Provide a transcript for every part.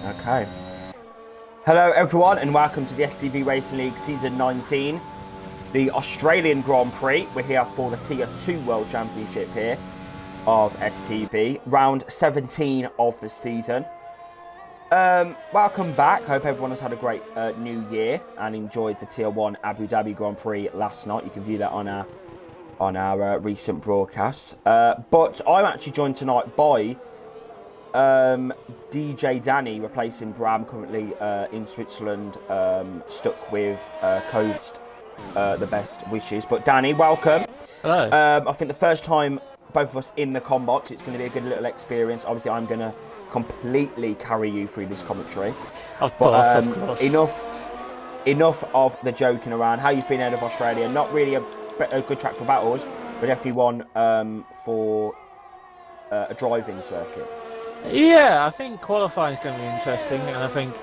Okay. Hello everyone and welcome to the STB Racing League Season 19, the Australian Grand Prix. We're here for the Tier 2 World Championship here of STB, round 17 of the season. Welcome back. Hope everyone has had a great new year and enjoyed the Tier 1 Abu Dhabi Grand Prix last night. You can view that on our recent broadcasts. But I'm actually joined tonight by DJ Danny, replacing Bram, currently in Switzerland, stuck with Coast, the best wishes. But Danny, welcome. Hello. I think the first time both of us in the combox, it's going to be a good little experience. Obviously, I'm going to completely carry you through this commentary. Of course. Enough of the joking around. How you feeling out of Australia? Not really a good track for battles, but definitely one for a driving circuit. Yeah, I think qualifying is going to be interesting, and I think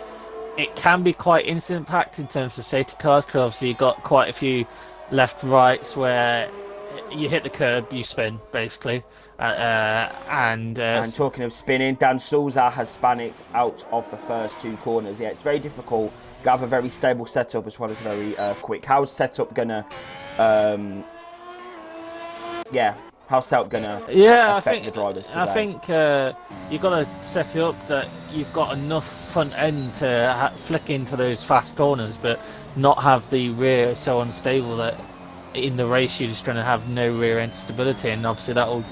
it can be quite instant-packed in terms of safety cars, because obviously you've got quite a few left-rights where you hit the curb, you spin, basically. And talking of spinning, Dan Souza has spun it out of the first two corners. Yeah, it's very difficult to have a very stable setup as well as very quick. How's setup gonna? How's setup gonna affect the drivers today? I think you've got to set it up that you've got enough front end to flick into those fast corners, but not have the rear so unstable that in the race you're just going to have no rear end stability, and obviously that will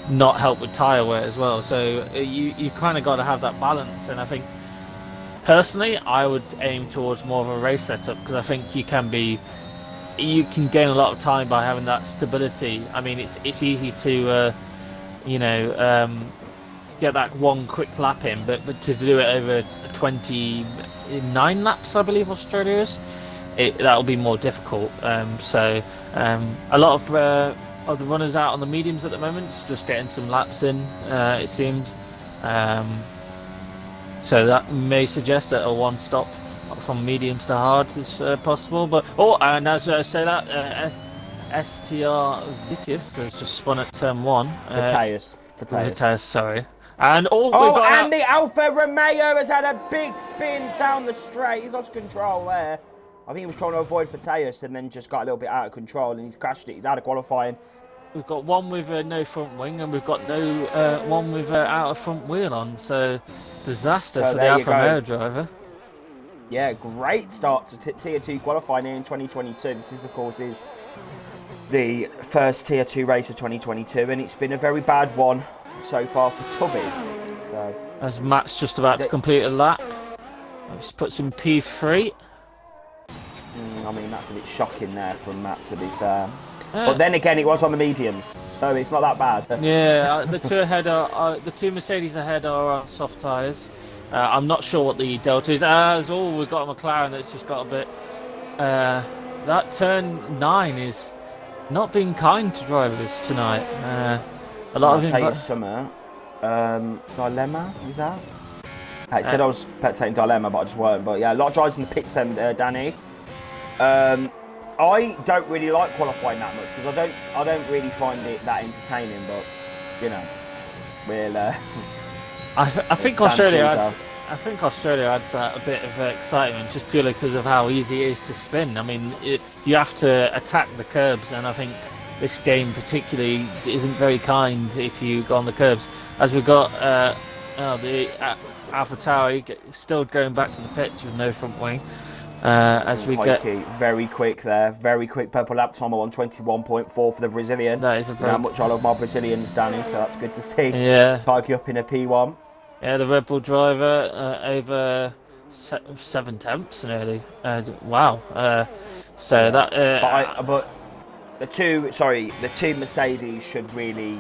not help with tyre wear as well. So you kind of got to have that balance, and I think personally I would aim towards more of a race setup, because I think you can gain a lot of time by having that stability. I mean, it's easy to get that one quick lap in, but to do it over 29 laps, I believe Australia is, that'll be more difficult. So a lot of the runners out on the mediums at the moment, just getting some laps in, it seems. So that may suggest that a one stop from mediums to hard is possible. But and as I say that, STR Vitius has just spun at turn 1. Vitius, sorry. And the Alfa Romeo has had a big spin down the straight. He's lost control there. I think he was trying to avoid Mateus and then just got a little bit out of control and he's crashed it. He's out of qualifying. We've got one with no front wing and we've got one with out of front wheel on. So disaster for the Alfa Romeo driver. Yeah, great start to Tier 2 qualifying in 2022. This is, of course, the first Tier 2 race of 2022, and it's been a very bad one so far for Tubby. So, as Matt's just about to complete a lap, let's put some P3. I mean, that's a bit shocking there from Matt, to be fair. But then again, it was on the mediums, so it's not that bad. Yeah, the two Mercedes ahead are on soft tyres. I'm not sure what the delta is. We've got a McLaren that's just got a bit. That turn 9 is not being kind to drivers tonight. A lot of dilemma is that? I said I was spectating dilemma, but I just weren't. But yeah, a lot of drivers in the pits then, Danny. I don't really like qualifying that much because I don't really find it that entertaining. But you know, we'll. I think Australia adds that a bit of excitement just purely because of how easy it is to spin. I mean, you have to attack the curbs, and I think this game particularly isn't very kind if you go on the curbs. As we've got the Alpha Tauri still going back to the pits with no front wing. As we get very quick there, very quick purple lap time on 21.4 for the Brazilian. That is how much I love my Brazilians, Danny. So that's good to see. Yeah, Pikey up in a P1. Yeah, the Red Bull driver over 7 tenths nearly. Wow. But the two Mercedes should really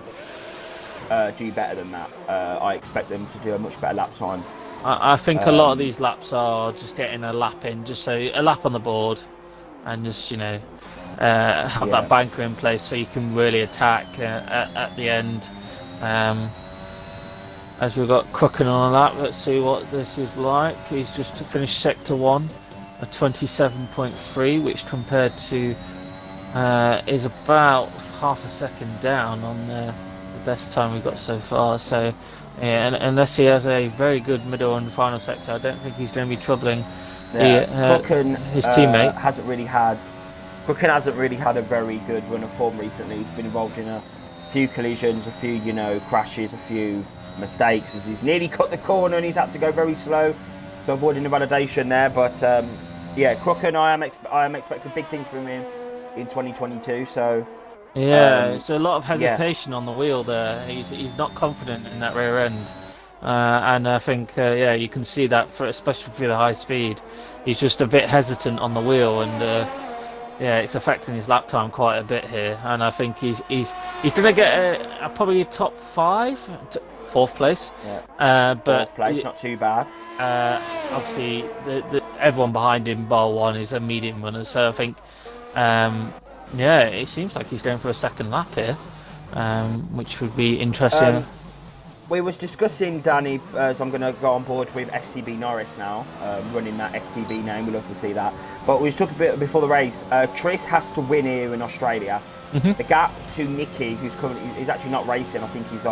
do better than that. I expect them to do a much better lap time. I think a lot of these laps are just getting a lap in, just so a lap on the board, and just have that banker in place so you can really attack at the end. As we've got Crooken on a lap, let's see what this is like. He's just finished sector 1, a 27.3, which compared to is about half a second down on the best time we've got so far. So Yeah, and unless he has a very good middle and final sector, I don't think he's going to be troubling Yeah, his teammate. Crooken hasn't really had a very good run of form recently. He's been involved in a few collisions, a few, crashes, a few mistakes as he's nearly cut the corner and he's had to go very slow, so avoiding the validation there. But yeah, Crooken, I am expecting big things from him in 2022. So Yeah, it's a lot of hesitation on the wheel there. He's not confident in that rear end, and I think yeah, you can see that especially for the high speed. He's just a bit hesitant on the wheel, and yeah, it's affecting his lap time quite a bit here. And I think he's going to get probably a top 5, 4th place. Yeah. But 4th place, not too bad. Obviously, everyone behind him, bar one, is a medium runner. So I think. Yeah, it seems like he's going for a second lap here, which would be interesting. We was discussing, Danny, as I'm going to go on board with STB Norris now, running that STB name. We love to see that. But we was talking a bit before the race. Tris has to win here in Australia. The gap to Nicky, he's actually not racing. I think he's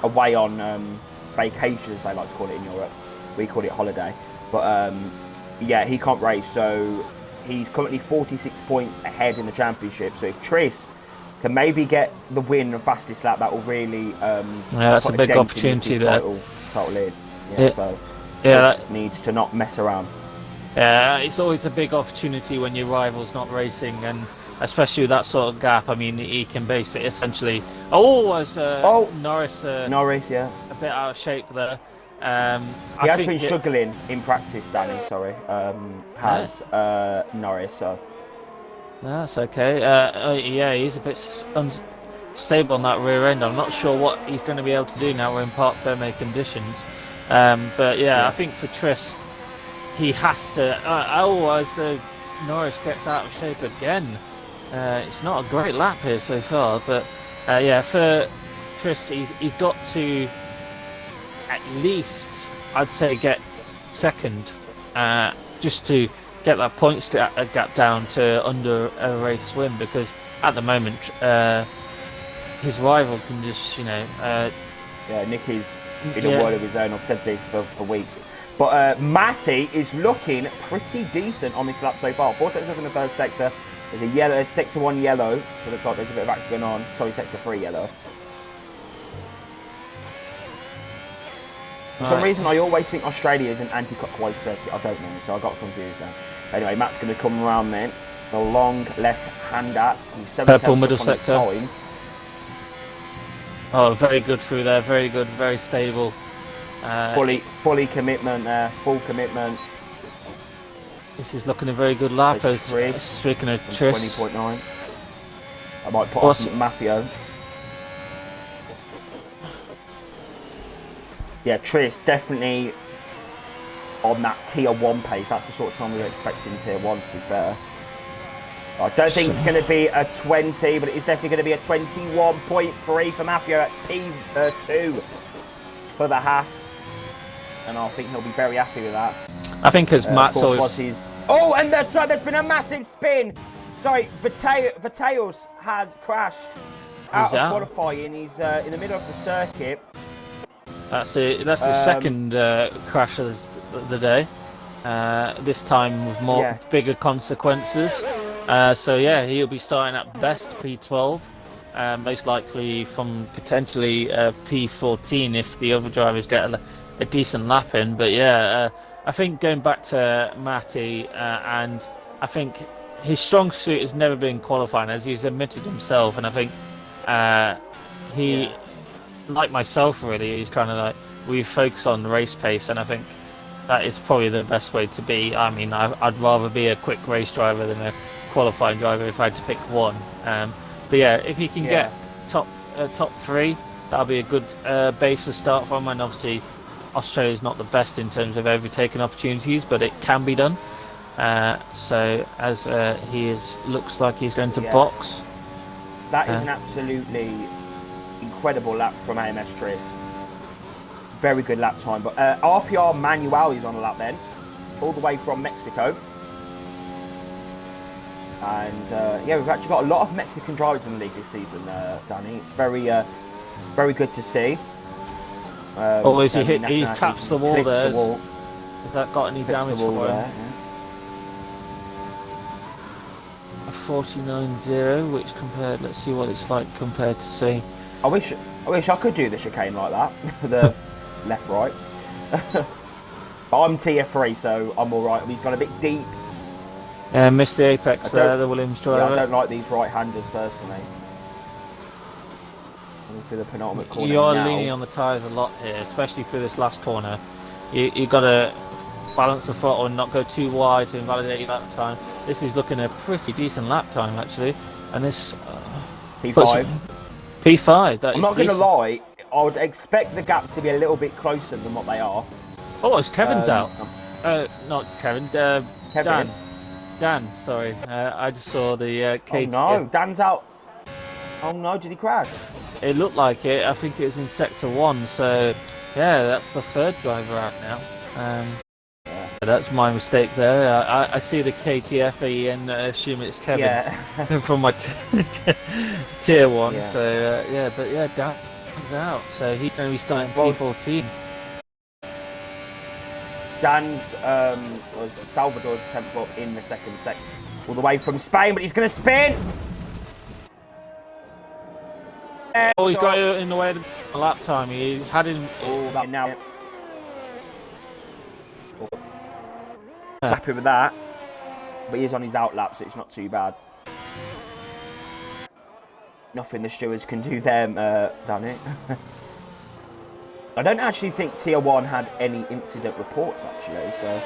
away on vacation, as they like to call it in Europe. We call it holiday. But yeah, he can't race, so he's currently 46 points ahead in the championship. So if Tris can maybe get the win and fastest lap, that will really yeah, that's a big opportunity there. Title lead. Yeah, so yeah, Tris needs to not mess around. Yeah, it's always a big opportunity when your rival's not racing, and especially with that sort of gap. I mean, he can base it essentially. Norris. Norris, yeah, a bit out of shape there. He has been struggling in practice, Danny. Sorry, Norris. So that's okay. Yeah, he's a bit unstable on that rear end. I'm not sure what he's going to be able to do now. We're in parc fermé conditions. But yeah, I think for Tris, he has to. Otherwise, the Norris gets out of shape again. It's not a great lap here so far, but yeah, for Tris, he's got to. At least, I'd say, get second, just to get that points gap down to under a race win. Because at the moment, his rival can just, yeah, Nicky's in a world of his own. I've said this for weeks. But Matty is looking pretty decent on this lap so far. 4 seconds in the first sector. There's a yellow, sector 1 yellow. So looks like there's a bit of action going on. Sorry, sector 3 yellow. For some reason, I always think Australia is an anti-clockwise circuit. I don't know, so I got confused there. Anyway, Matt's going to come around then. The long left-hander. Purple middle sector. Oh, very good through there. Very good, very stable. Fully commitment there. Full commitment. This is looking a very good lap. Speaking of Tris. 20.9. I might put off Mafio. Yeah, Tris definitely on that tier 1 pace. That's the sort of time we were expecting tier 1, to be fair. I don't think it's going to be a 20, but it is definitely going to be a 21.3 for Mafio. That's P2 for the Haas. And I think he'll be very happy with that. I think as Matt saw Oh, and that's right, there's been a massive spin. Sorry, Viteos has crashed out of qualifying. He's in the middle of the circuit. That's the second crash of the day. This time with bigger consequences. So yeah, he'll be starting at best P12, most likely from potentially P14 if the other drivers get a decent lap in. But yeah, I think going back to Matty, and I think his strong suit has never been qualifying, as he's admitted himself. And I think he. Like myself, really, he's kind of like we focus on race pace, and I think that is probably the best way to be. I mean, I'd rather be a quick race driver than a qualifying driver if I had to pick one. But yeah, if he can get top 3, that'll be a good base to start from. And obviously, Australia's not the best in terms of overtaking opportunities, but it can be done. So as looks like he's going to box. That is an absolutely incredible lap from AMS Tris. Very good lap time. But RPR Manuel is on the lap then, all the way from Mexico. And yeah, we've actually got a lot of Mexican drivers in the league this season, Danny. It's very good to see. Oh, is he Germany hit? He's nationalities, tapped the wall clicks there. the wall, Has that got any clicks the damage wall for him? there, A 49.0, which compared, let's see what it's like compared to, say... I wish I could do the chicane like that, the left-right. But I'm tier 3, so I'm alright. We've got a bit deep. Missed the apex there, the Williams Yeah, driver. I don't like these right-handers personally. Through the penultimate corner You're now. leaning on the tyres a lot here, especially through this last corner. You got to balance the throttle and not go too wide to invalidate your lap time. This is looking a pretty decent lap time actually, and this P5. P5. That I'm is not going to decent. lie. I would expect the gaps to be a little bit closer than what they are. Oh, it's Kevin's out. Not Kevin. Kevin. Dan. Sorry. I just saw the KTM. Oh no, Dan's out. Oh no, did he crash? It looked like it. I think it was in sector 1. So yeah, that's the third driver out now. That's my mistake there. I see the KTFE and assume it's Kevin. Yeah. From my tier 1. Yeah. So yeah, but yeah, Dan's out. So he's going to be starting P14. Dan's was Salvador's attempt up in the second sector, all the way from Spain, but he's going to spin. Oh, he's got it in the way of the lap time. He had him. Oh, that now. Happy with that, but he's on his out lap, so it's not too bad. Nothing the stewards can do them, Danny. I don't actually think Tier 1 had any incident reports, actually, so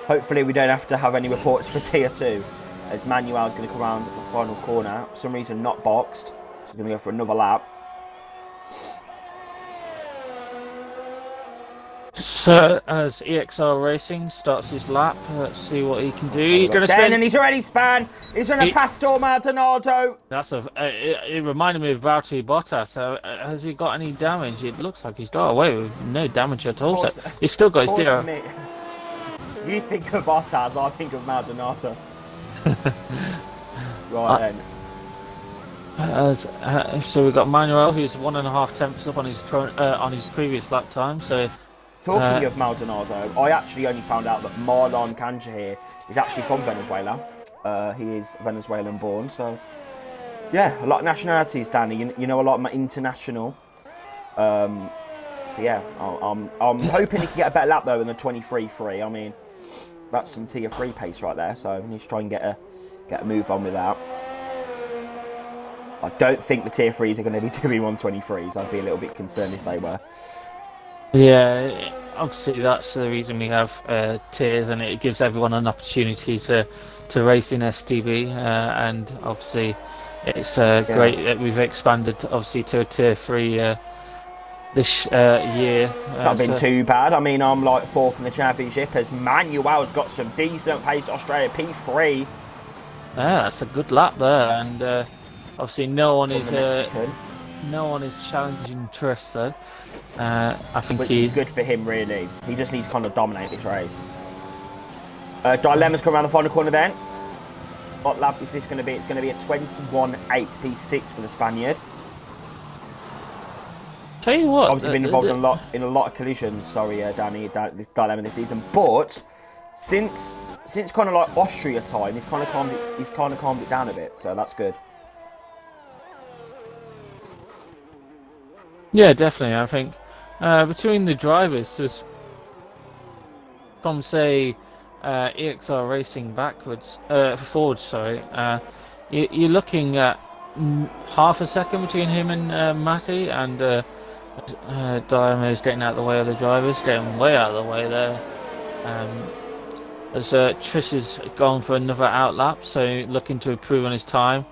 hopefully we don't have to have any reports for Tier 2, as Manuel's going to come around the final corner, for some reason not boxed, so he's going to go for another lap. So, as EXR Racing starts his lap, let's see what he can do. He's going to spin. And he's already spun. He's going to pass Storm Maldonado. That's it reminded me of Valtteri Bottas. Has he got any damage? It looks like he's got away with no damage at all. So he's still got his deer. You think of Bottas, I think of Maldonado. Right then. So we've got Manuel, who's 1.5 tenths up on his previous lap time. So. Talking of Maldonado, I actually only found out that Marlon Kanja here is actually from Venezuela. He is Venezuelan born, so yeah, a lot of nationalities, Danny. You know a lot of my international. So yeah, I'm hoping he can get a better lap though than the 23.3. I mean, that's some tier 3 pace right there. So we need to try and get a move on with that. I don't think the tier 3s are going to be doing 123s. I'd be a little bit concerned if they were. Yeah, obviously that's the reason we have tiers, and it gives everyone an opportunity to race in STB, and obviously it's great that we've expanded obviously to a tier 3 this year. Not been too bad. I mean, I'm like 4th in the championship as Manuel's got some decent pace. Australia P3. Yeah, that's a good lap there, and obviously no one is challenging Triss though. I think which is good for him, really. He just needs to kind of dominate this race. Dilemma's come around the final corner then. What lap is this going to be? It's going to be a 21.8 P6 for the Spaniard. Tell you what, obviously been involved in a lot of collisions. Sorry, Danny, this Dilemma this season. But since kind of like Austria time, he's kind of calmed it down a bit. So that's good. Yeah, definitely. I think between the drivers, just from say EXR Racing forwards, sorry, you're looking at half a second between him and Matty, and Diamo's getting out of the way of the drivers, getting way out of the way there. As Trish has gone for another outlap, so looking to improve on his time.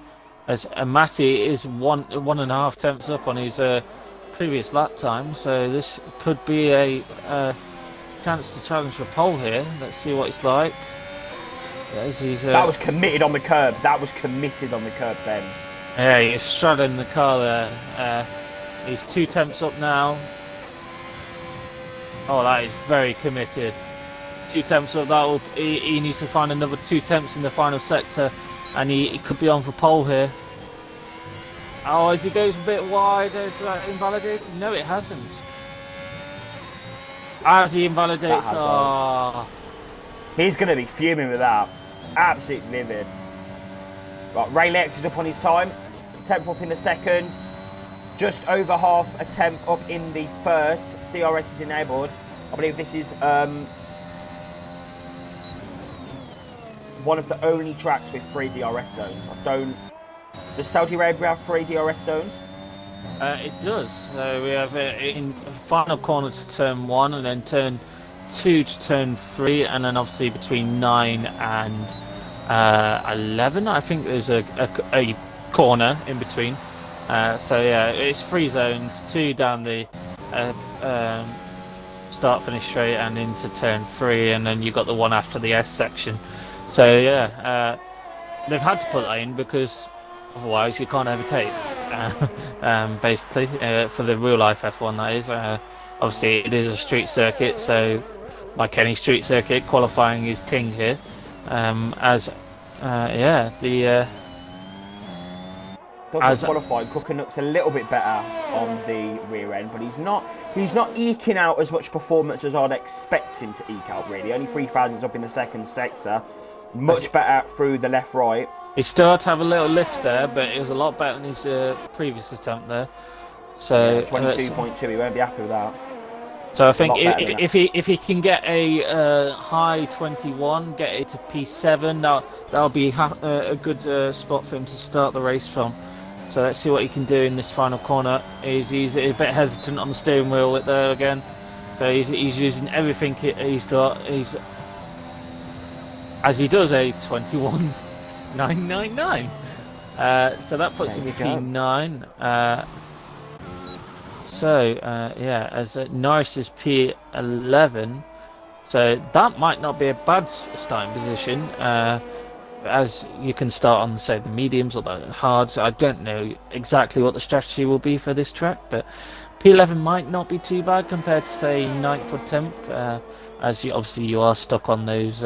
As Matty is 1.5 tenths up on his previous lap time, so this could be a chance to challenge for pole here. Let's see what it's like. That was committed on the curb. That was committed on the curb then. Yeah, he's straddling the car there. He's 2 tenths up now. Oh, that is very committed. 2 tenths up. He needs to find another 2 tenths in the final sector, and he could be on for pole here. Oh, as he goes a bit wide, is that invalidated? No, it hasn't. As he invalidates, That has oh, He's going to be fuming with that. Absolutely livid. Right, Ray Lex is up on his time. Temp up in the second. Just over half a temp up in the first. DRS is enabled. I believe this is one of the only tracks with 3 DRS zones. Does Saudi Arabia have 3 DRS zones? It does. So we have in final corner to turn 1, and then turn 2 to turn 3, and then obviously between 9 and 11, I think there's a corner in between. So yeah, it's 3 zones, 2 down the start finish straight and into turn 3, and then you've got the one after the S section. So yeah, they've had to put that in because otherwise you can't overtake. Basically, for the real life F1, that is. Obviously, it is a street circuit, so like any street circuit, qualifying is king here. As qualifying, Cooker looks a little bit better on the rear end, but he's not eking out as much performance as I'd expect him to eke out. Really, only 3 thousandths up in the second sector, much better through the left right. He started to have a little lift there, but it was a lot better than his previous attempt there. So yeah, 22.2, he won't be happy with that. So I think if he can get a high 21, get it to P7, that'll be a good spot for him to start the race from. So let's see what he can do in this final corner. He's a bit hesitant on the steering wheel there again. So he's using everything he's got. As he does a 21.999. So that puts him in P9. As Norris is P11, so that might not be a bad starting position, as you can start on, say, the mediums or the hards. I don't know exactly what the strategy will be for this track, but P11 might not be too bad compared to, say, 9th or 10th, as you are stuck on those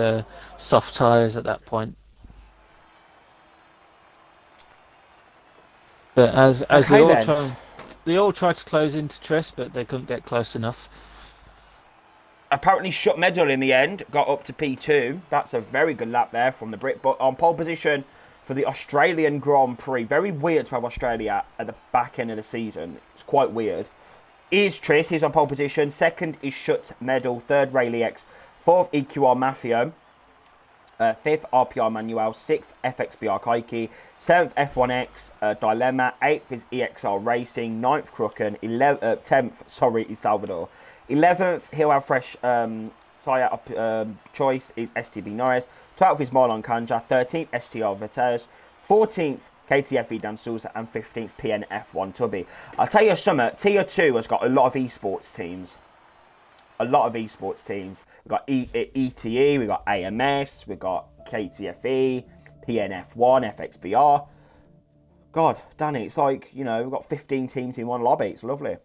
soft tyres at that point. But as they all tried to close into Tris, but they couldn't get close enough. Apparently shut medal in the end, got up to P2. That's a very good lap there from the Brit. But on pole position for the Australian Grand Prix, very weird to have Australia at the back end of the season. It's quite weird. Is Tris, he's on pole position. Second is Shut Medal. Third, Rayleigh X. Fourth, EQR Mafio. Fifth, RPR Manuel. Sixth, FXBR Kaiki. Seventh, F1X Dilemma. Eighth is EXR Racing. Ninth, Crooken. 10th, is Salvador. 11th, he'll have fresh tyre choice is STB Norris. 12th is Marlon Kanja. 13th, STR Vitesse. 14th, KTFE Dan Souza. And 15th, PNF1 Tubby. I'll tell you something, Tier 2 has got a lot of esports teams. We've got ETE, we've got AMS, we've got KTFE, PNF1, FXBR. God, Danny, it's like, we've got 15 teams in one lobby. It's lovely.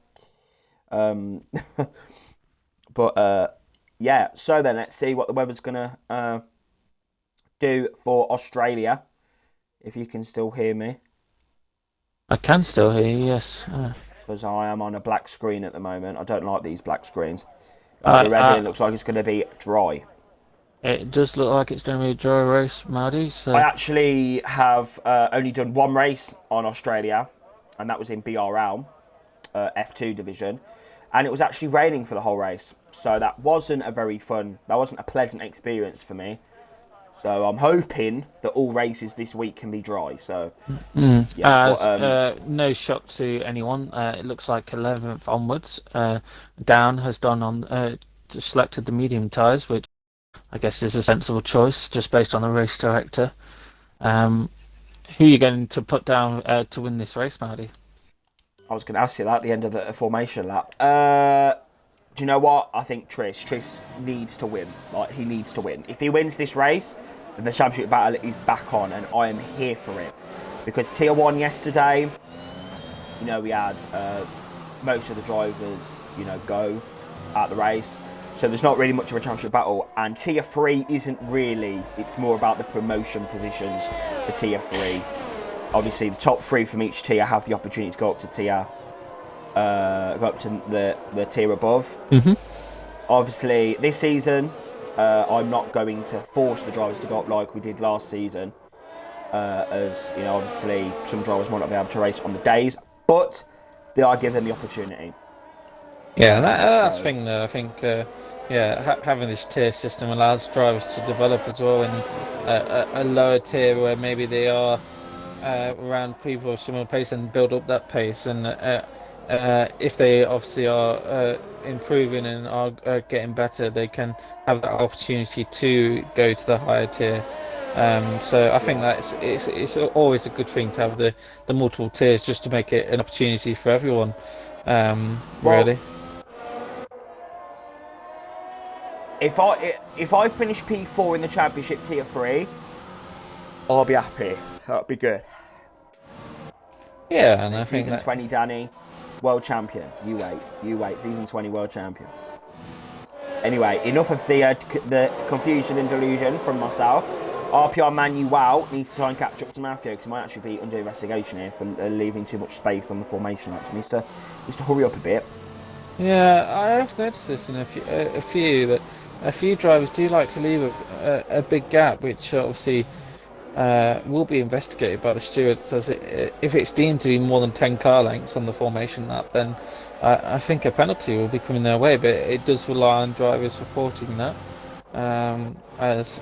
Yeah, so then let's see what the weather's going to do for Australia. If you can still hear me. I can still hear you, yes. Because I am on a black screen at the moment. I don't like these black screens. It looks like it's going to be dry. It does look like it's going to be a dry race, Maddie. So I actually have only done one race on Australia, and that was in BRL, F2 division, and it was actually raining for the whole race. So that wasn't a pleasant experience for me. So I'm hoping that all races this week can be dry. So no shock to anyone. It looks like 11th onwards. Dan has selected the medium tyres, which I guess is a sensible choice just based on the race director. Who are you going to put down to win this race, Marty? I was going to ask you that at the end of the formation lap. Do you know what? I think Tris needs to win. He needs to win. If he wins this race, then the championship battle is back on, and I am here for it. Because Tier 1 yesterday, we had most of the drivers, go at the race. So there's not really much of a championship battle. And Tier 3 isn't really. It's more about the promotion positions for Tier 3. Obviously, the top 3 from each tier have the opportunity to go up to the tier above. Mm-hmm. Obviously, this season, I'm not going to force the drivers to go up like we did last season. As you know, obviously, some drivers might not be able to race on the days, but they are given the opportunity. Yeah, that's the thing though. I think, having this tier system allows drivers to develop as well in a lower tier where maybe they are around people of similar pace and build up that pace. And if they obviously are improving and are getting better, they can have that opportunity to go to the higher tier. So I think that it's always a good thing to have the multiple tiers just to make it an opportunity for everyone. Really. If I finish P4 in the championship tier 3, I'll be happy. That'll be good. Yeah, and I think season 20, Danny, world champion. You wait. Season 20, world champion. Anyway, enough of the confusion and delusion from myself. RPR Manuel needs to try and catch up to Matthew because he might actually be under investigation here for leaving too much space on the formation. Actually, needs to hurry up a bit. Yeah, I have noticed this in a few drivers do like to leave a big gap, which obviously will be investigated by the stewards. As if it's deemed to be more than 10 car lengths on the formation lap, then I think a penalty will be coming their way. But it does rely on drivers reporting that. As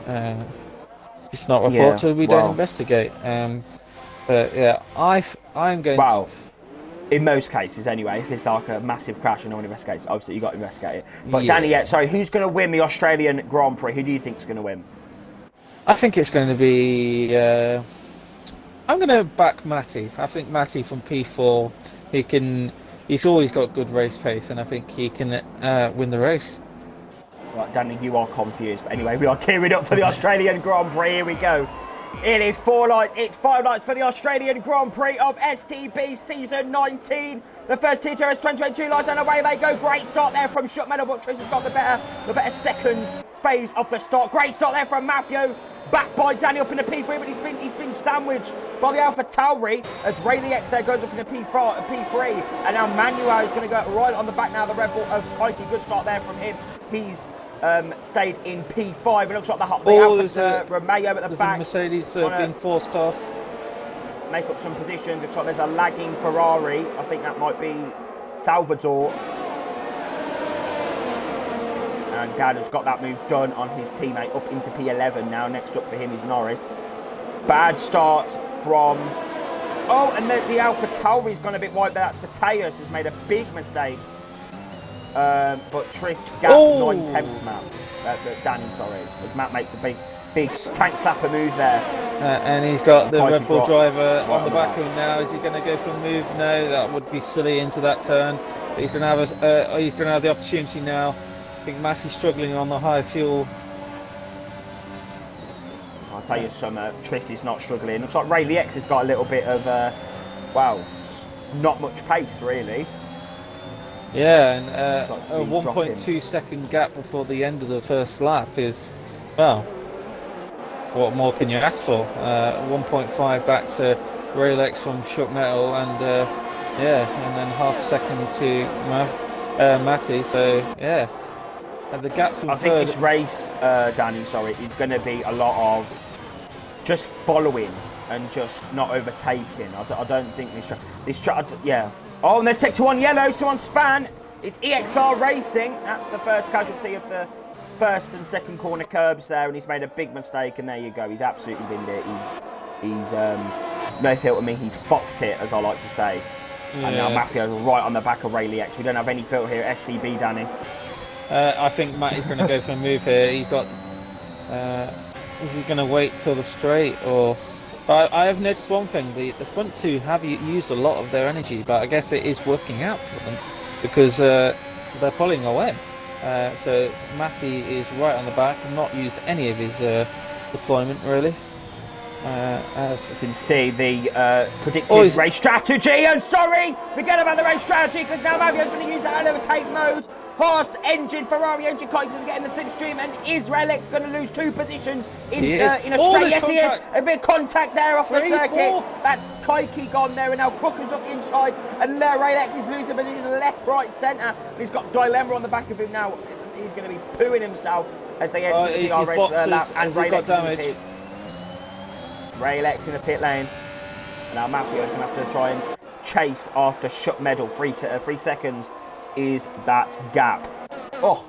it's not reported, we don't investigate. But yeah, I'm going. Well, in most cases, anyway, if it's like a massive crash and no one investigates, obviously you got to investigate it. But yeah. Danny, sorry, who's going to win the Australian Grand Prix? Who do you think's going to win? I think it's going to be. I'm going to back Matty. I think Matty from P4. He's always got good race pace, and I think he can win the race. Right, Danny, you are confused. But anyway, we are gearing up for the Australian Grand Prix. Here we go. It is 4 lights. It's 5 lights for the Australian Grand Prix of STB Season 19. The first TTRS 2022 lights, and away they go. Great start there from Shook Metal, but Tris has got the better second phase of the start. Great start there from Matthew. Back by Danny up in the P3, but he's been sandwiched by the Alpha Tauri as Ray the X there goes up in the P3. And now Manuel is going to go right on the back now. The Red Bull of Kaiki. Good start there from him. He's stayed in P5. It looks like the Alpha Romeo at the there's back. A Mercedes being forced off. Make up some positions. Looks like there's a lagging Ferrari. I think that might be Salvador. And Dad has got that move done on his teammate up into P11 now. Next up for him is Norris. Bad start from... Oh, and the Alpha Tauri's gone a bit wide. That's Mateus has made a big mistake. But Tris gapped 9/10 Matt. Danny, sorry. As Matt makes a big tank slapper move there. And he's got the Red Bull driver on the back of him now. Is he going to go for a move? No, that would be silly into that turn. But he's going to have the opportunity now. I think Matty's struggling on the high fuel. I'll tell you something, Tris is not struggling. Looks like Ray the X has got a little bit of, not much pace really. Yeah, and a 1.2 second gap before the end of the first lap is, well, what more can you ask for? 1.5 back to Ray the X from Shook Metal, and and then half a second to Matty. So yeah. And the gaps from I think this race, Danny, is going to be a lot of just following and just not overtaking. I don't think yeah. Oh, and there's sector 1 yellow, so on span. It's EXR Racing. That's the first casualty of the first and second corner curbs there, and he's made a big mistake, and there you go. He's absolutely binned it. He's no filter me, he's fucked it, as I like to say. Yeah. And now Mafio's right on the back of Ray the X. We don't have any filter here at STB, Danny. I think Matt is going to go for a move here. He's got... is he going to wait till the straight, or... I have noticed one thing. The front two have used a lot of their energy, but I guess it is working out for them because they're pulling away. So Matty is right on the back, not used any of his deployment really. As you can see, the predicted race strategy, and forget about the race strategy because now Mavio's going to use that elevate mode. Haas engine, Ferrari engine, Kaike's going to get in the slipstream, and Israel X going to lose 2 positions in a straight. Yes, he is. A bit of contact there off the circuit. That's Kaike gone there, and now Crooker's up the inside, and Israel X is losing position left, right, centre. And he's got Dilemma on the back of him now. He's going to be pooing himself as they enter the his DRS boxes, lap, and has he Ray got Lex in the damage? pits. Ray Lex in the pit lane. And now Maffio's going to have to try and chase after Schuck Medal. 3 seconds is that gap. Oh,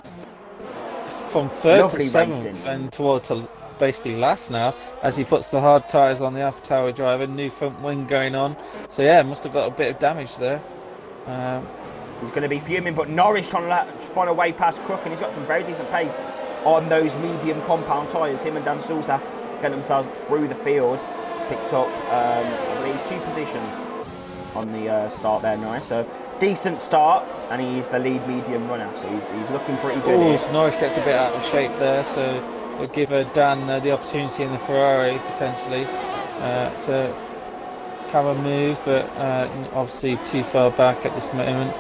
from third to lovely seventh racing. and towards basically last now, as he puts the hard tyres on the Alpha Tower driver, new front wing going on. So yeah, must have got a bit of damage there. He's going to be fuming, but Norris trying to find a way past Crook, and he's got some very decent pace on those medium compound tyres. Him and Dan Souza getting themselves through the field. Picked up, I believe, 2 positions on the start there, Norris. So decent start, and he's the lead medium runner, so he's looking pretty good. Oh, Norris gets a bit out of shape there, so it'll give Dan the opportunity in the Ferrari potentially to have a move, but obviously too far back at this moment.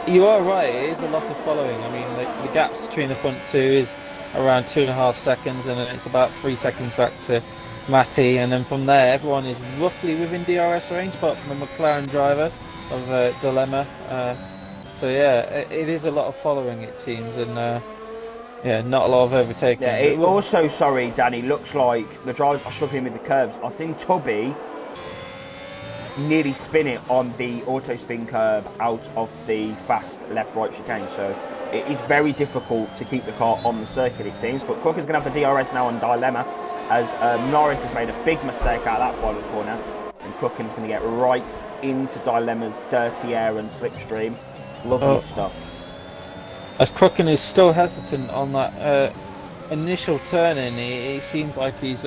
You are right, it is a lot of following. I mean, the gaps between the front two is around 2.5 seconds, and then it's about 3 seconds back to Matty, and then from there everyone is roughly within DRS range apart from the McLaren driver of Dilemma. So yeah, it is a lot of following, it seems, and yeah, not a lot of overtaking. Yeah, it also, sorry Danny, looks like the drivers are struggling with the curves. I've seen Tubby nearly spin it on the auto spin curve out of the fast left-right chicane, so it is very difficult to keep the car on the circuit, it seems. But Cook is going to have the DRS now on Dilemma, as Norris has made a big mistake out of that final corner, and Crooken's going to get right into Dilemma's dirty air and slipstream. Lovely stuff. As Crooken is still hesitant on that initial turn in, he seems like he's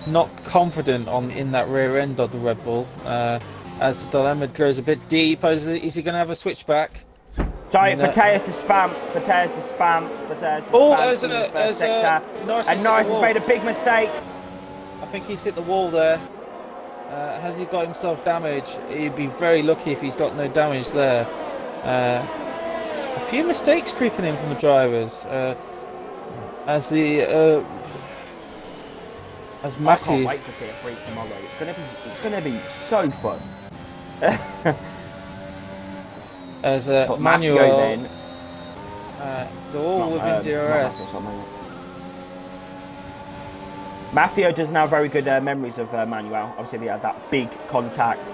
not confident in that rear end of the Red Bull. As Dilemma goes a bit deep, is he going to have a switchback? Sorry, Mateus is spam. Mateus is spam. Mateus is spam. Norris has made a big mistake. I think he's hit the wall there. Has he got himself damage? He'd be very lucky if he's got no damage there. A few mistakes creeping in from the drivers. As Matty. I can't wait for P3 tomorrow. It's gonna be so fun. As Manuel, then, they're all within DRS. Maffio doesn't have very good memories of Manuel. Obviously, they had that big contact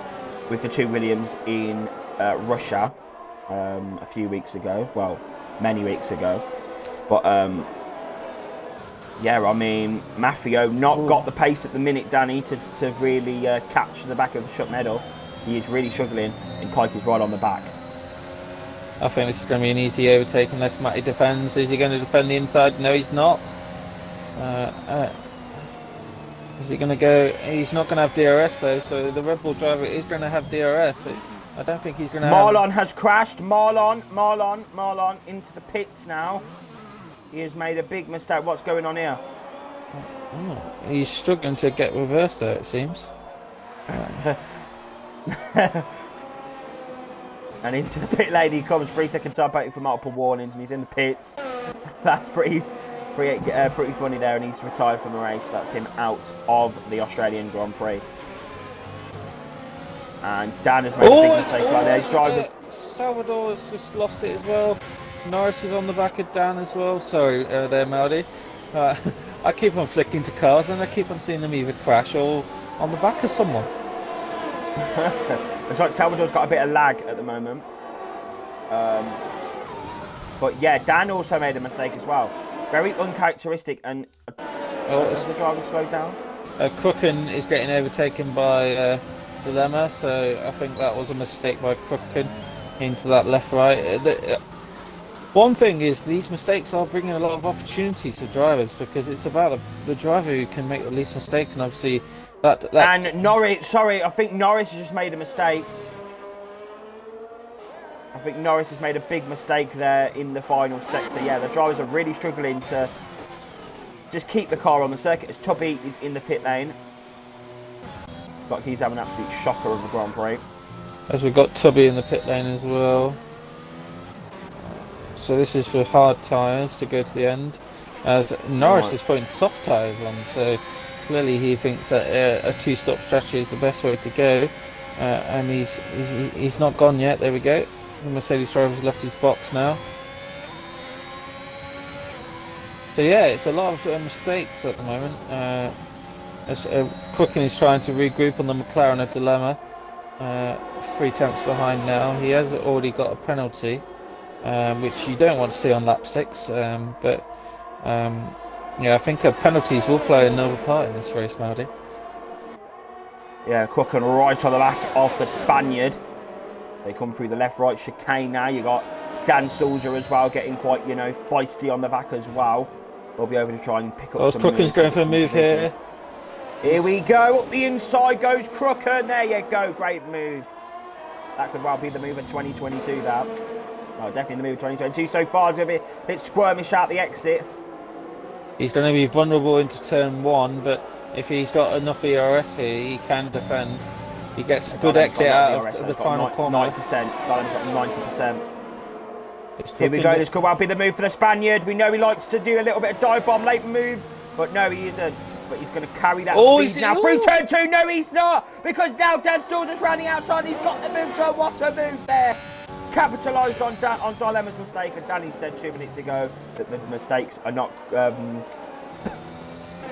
with the 2 Williams in Russia a few weeks ago. Well, many weeks ago. But yeah, I mean, Maffio not got the pace at the minute, Danny, to really catch the back of the Schuck Medal. He is really struggling, and Kike is right on the back. I think this is going to be an easy overtake unless Matty defends. Is he going to defend the inside? No, he's not. Is he going to go? He's not going to have DRS though, so the Red Bull driver is going to have DRS. I don't think he's going to Marlon has crashed. Marlon into the pits now. He has made a big mistake. What's going on here? He's struggling to get reversed there, it seems. And into the pit lane he comes. 3 seconds time penalty for multiple warnings, and he's in the pits. That's pretty funny there, and he's retired from the race. That's him out of the Australian Grand Prix. And Dan has made a big mistake right there. He's driving. Salvador has just lost it as well. Norris is on the back of Dan as well. Sorry there, Melody. I keep on flicking to cars and I keep on seeing them either crash or on the back of someone. Looks like Salvador's got a bit of lag at the moment. But yeah, Dan also made a mistake as well. Very uncharacteristic, and has the driver slowed down? Crooken is getting overtaken by Dilemma, so I think that was a mistake by Crooken into that left-right. One thing is, these mistakes are bringing a lot of opportunities to drivers, because it's about the driver who can make the least mistakes, and obviously that. And Norris, sorry, I think Norris has just made a mistake. I think Norris has made a big mistake there in the final sector. Yeah, the drivers are really struggling to just keep the car on the circuit as Tubby is in the pit lane. Looks like he's having an absolute shocker of the Grand Prix. As we've got Tubby in the pit lane as well. So this is for hard tyres to go to the end. As Norris is putting soft tyres on, so clearly he thinks that a two-stop strategy is the best way to go. And he's not gone yet. There we go. The Mercedes driver's left his box now. So yeah, it's a lot of mistakes at the moment. As Quicken is trying to regroup on the McLaren of dilemma. 3 tenths behind now. He has already got a penalty, which you don't want to see on lap 6. But yeah, I think penalties will play another part in this race, Maldy. Yeah, Quicken right on the back of the Spaniard. They come through the left-right chicane now. You got Dan Souza as well, getting quite, feisty on the back as well. They'll be able to try and pick up some. Crooken's going for a move here. Here we go. Up the inside goes Crooken. There you go. Great move. That could well be the move of 2022, that. Oh, definitely the move of 2022. So far, it's going to be a bit squirmish out the exit. He's going to be vulnerable into turn 1, but if he's got enough ERS here, he can defend. He gets a good exit out of the final corner. 90%. Got 90%. Here we go. This could well be the move for the Spaniard. We know he likes to do a little bit of dive bomb late moves, but no, he isn't. But he's going to carry that speed now through turn 2. No, he's not, because now Dan Souza's running outside. He's got the move. So what a move there! Capitalised on Dilemma's mistake, and Danny said 2 minutes ago that the mistakes are not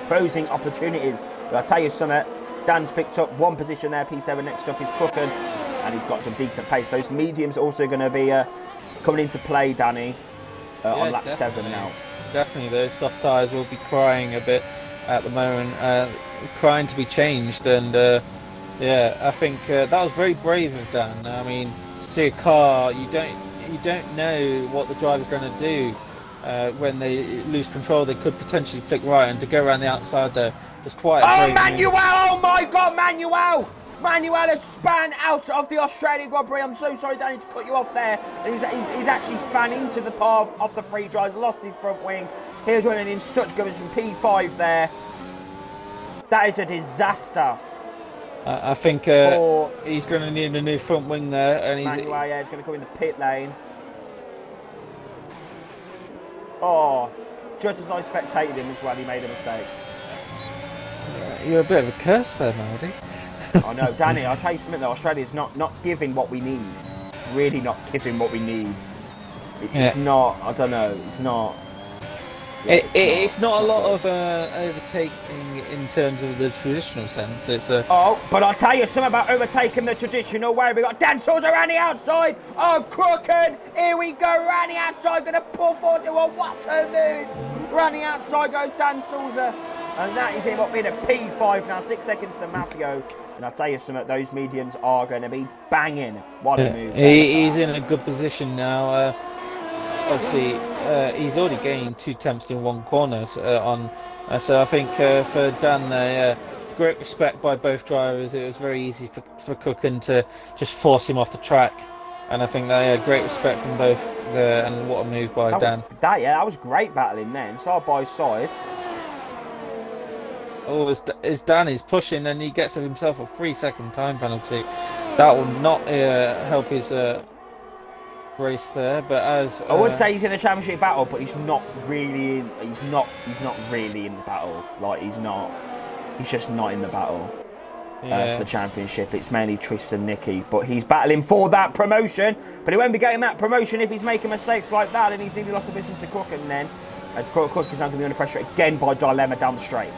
closing opportunities. But I'll tell you something. Dan's picked up 1 position there. P7 next up is Crooken, and he's got some decent pace. Those mediums also going to be coming into play, Danny, on lap 7 now. Definitely, those soft tyres will be crying a bit at the moment, crying to be changed. And yeah, I think that was very brave of Dan. I mean, see a car, you don't know what the driver's going to do. When they lose control, they could potentially flick right, and to go around the outside there was quite a brave Manuel! Move. Oh my God, Manuel! Manuel has span out of the Australian Grand Prix. I'm so sorry, Danny, to cut you off there. He's actually span into the path of the free drives, lost his front wing. He's running in such good from P5 there. That is a disaster. I think he's going to need a new front wing there, and Manuel, yeah, he's going to come in the pit lane. Oh, just as I spectated him as well, he made a mistake. You're a bit of a curse there, Maldy. I know, Danny, I'll tell you something though, Australia's not giving what we need. Really not giving what we need. It's not, I don't know, it's not... Yeah, it's not a lot of overtaking in terms of the traditional sense. It's a... Oh, but I'll tell you something about overtaking the traditional way. We got Dan Souza around the outside. Oh, Crooken. Here we go, around the outside. Going to pull forward to a what a move. Around the outside goes Dan Souza. And that is him up in a P5 now. 6 seconds to Maffio. And I'll tell you something, those mediums are going to be banging. What a move. He's in a good position now. Obviously, he's already gained 2 tenths in 1 corner on. So I think for Dan there, great respect by both drivers. It was very easy for Crooken to just force him off the track. And I think that great respect from both there, and what a move by Dan. That was great battling then, side by side. Oh, as Dan is pushing, and he gets himself a 3-second time penalty. That will not help his race there. But as I would say he's in the championship battle, but he's not really. He's not really in the battle. Like he's just not in the battle. For the championship, it's mainly Tristan Nicky, but he's battling for that promotion. But he won't be getting that promotion if he's making mistakes like that, and he's nearly lost the position to Crooken then. As Crooken's now going to be under pressure again by Dilemma down the straight.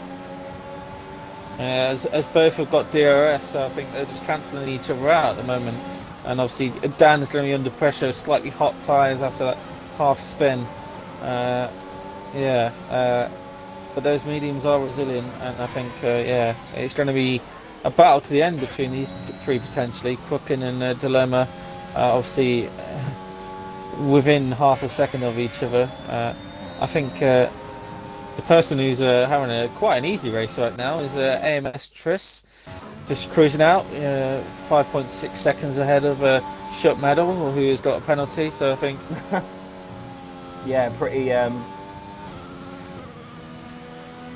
As both have got DRS, so I think they're just cancelling each other out at the moment. And obviously Dan is going to be under pressure, slightly hot tyres after that half spin. But those mediums are resilient, and I think it's going to be a battle to the end between these 3 potentially. Crooken and Dilemma, obviously within half a second of each other. I think the person who's having quite an easy race right now is AMS Triss, just cruising out, 5.6 seconds ahead of Shutt Medal, who has got a penalty. So I think, yeah, pretty. I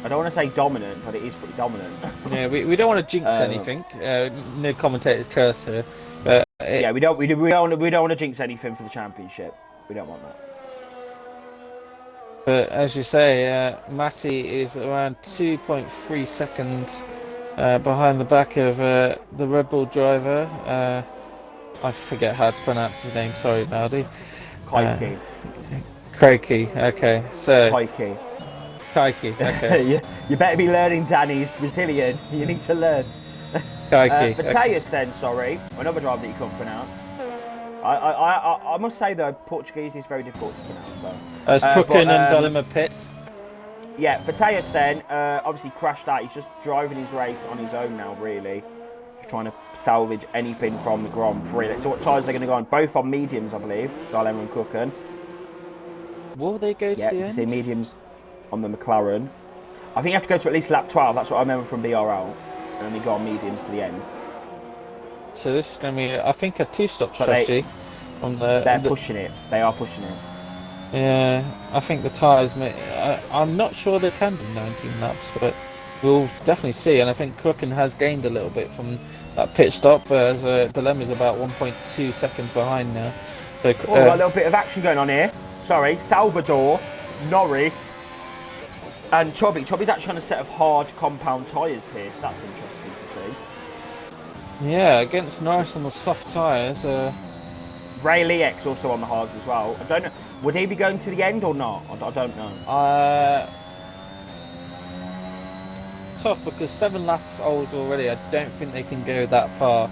don't want to say dominant, but it is pretty dominant. Yeah, we don't want to jinx anything. No commentator's curse here. But we don't want to jinx anything for the championship. We don't want that. But as you say, Matty is around 2.3 seconds behind the back of the Red Bull driver. I forget how to pronounce his name. Sorry, Maldy. Kaiki. Craigie. Okay, so. Kaiki. Crikey, okay. You better be learning, Danny. He's Brazilian. You need to learn. Crikey. Mateus, then, sorry. Another driver that you can't pronounce. I must say, though, Portuguese is very difficult to pronounce. So. It's Crooken and Dolima Pit. Yeah, Mateus then obviously crashed out. He's just driving his race on his own now, really. Just trying to salvage anything from the Grand Prix. Let's see what tyres they're going to go on. Both on mediums, I believe. Dolima and Crooken. Will they go to the end? Yeah, you see mediums on the McLaren. I think you have to go to at least lap 12. That's what I remember from BRL. And then they go on mediums to the end. So this is going to be, I think, a two-stop strategy. They're pushing it. They are pushing it. Yeah, I think the tyres, I'm not sure they can do 19 laps, but we'll definitely see. And I think Crooken has gained a little bit from that pit stop, as Dilemma's about 1.2 seconds behind now. So we've got a little bit of action going on here. Sorry, Salvador, Norris, and Chubby. Chubby's actually on a set of hard compound tyres here, so that's interesting to see. Yeah, against Norris on the soft tyres. Ray Lex also on the hards as well. I don't know. Would he be going to the end or not? I don't know. Tough, because 7 laps old already. I don't think they can go that far.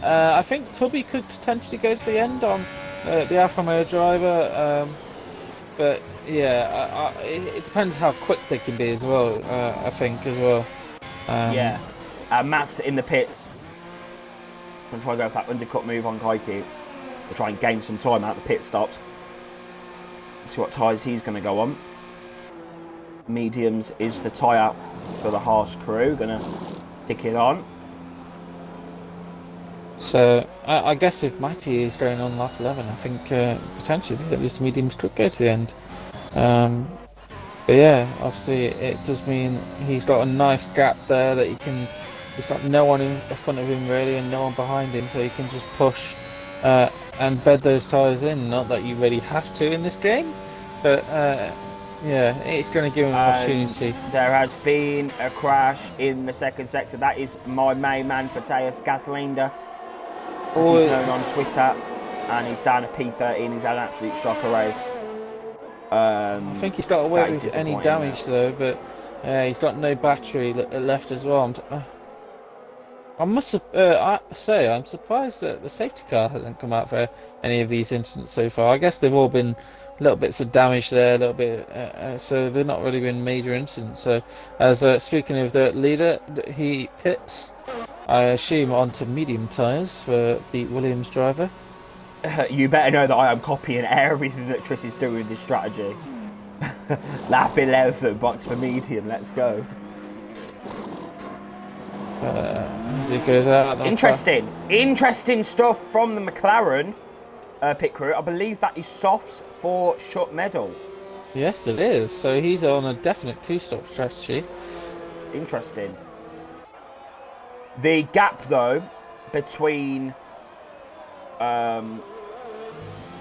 I think Tubby could potentially go to the end on the Alfa Romeo driver. But yeah, it depends how quick they can be as well. I think as well. Yeah. Matt's in the pits. I'm trying to go for that undercut move on Kaiki. To try and gain some time out of the pit stops. See what tyres he's going to go on. Mediums is the tyre for the Haas crew. Going to stick it on. So I guess if Matty is going on lap 11, I think potentially at least mediums could go to the end. But yeah, obviously it does mean he's got a nice gap there that he's got no one in front of him really and no one behind him, so he can just push and bed those tyres in. Not that you really have to in this game, but yeah, it's going to give him an opportunity. There has been a crash in the second sector. That is my main man, Mateus Gasolina. He's known on Twitter, and he's down a P13. He's had an absolute shocker race. I think he's got away with any damage though, but he's got no battery left as well. I'm surprised that the safety car hasn't come out for any of these incidents so far. I guess they've all been little bits of damage there, a little bit, so they've not really been major incidents. So, as speaking of the leader, he pits, I assume, onto medium tyres for the Williams driver. You better know that I am copying everything that Triss is doing with this strategy. Lap 11, box for medium, let's go. As it goes out. Interesting stuff from the McLaren pit crew. I believe that is softs for shut medal. Yes, it is. So he's on a definite two-stop strategy. Interesting. The gap, though, between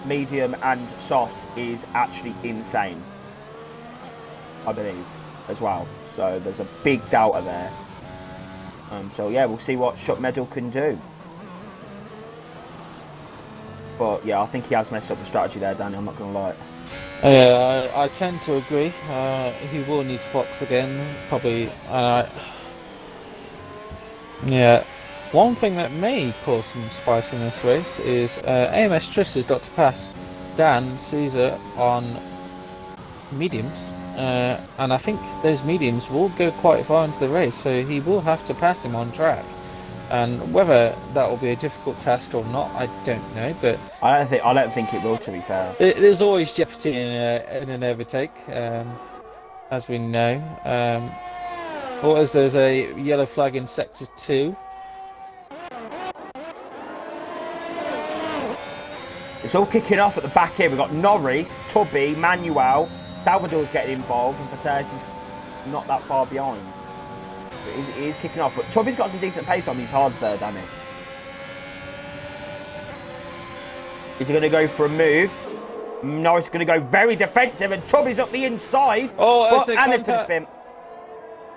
medium and softs is actually insane, I believe, as well. So there's a big delta there. So yeah, we'll see what shut medal can do. But yeah, I think he has messed up the strategy there, Danny. I'm not going to lie. Yeah, I tend to agree. He will need to box again, probably. Yeah. One thing that may cause some spice in this race is AMS Triss has got to pass Dan Souza on mediums, and I think those mediums will go quite far into the race, so he will have to pass him on track. And whether that will be a difficult task or not, I don't know. But I don't think it will. To be fair, there's always jeopardy in an overtake, as we know. Or as there's a yellow flag in sector 2. It's all kicking off at the back here. We've got Norris, Tubby, Manuel, Salvador's getting involved, and Pater's is not that far behind. It is kicking off, but Tubby's got some decent pace on these hards there, Danny. Is he going to go for a move? Norris is going to go very defensive, and Tubby's up the inside. Oh, and into the spin.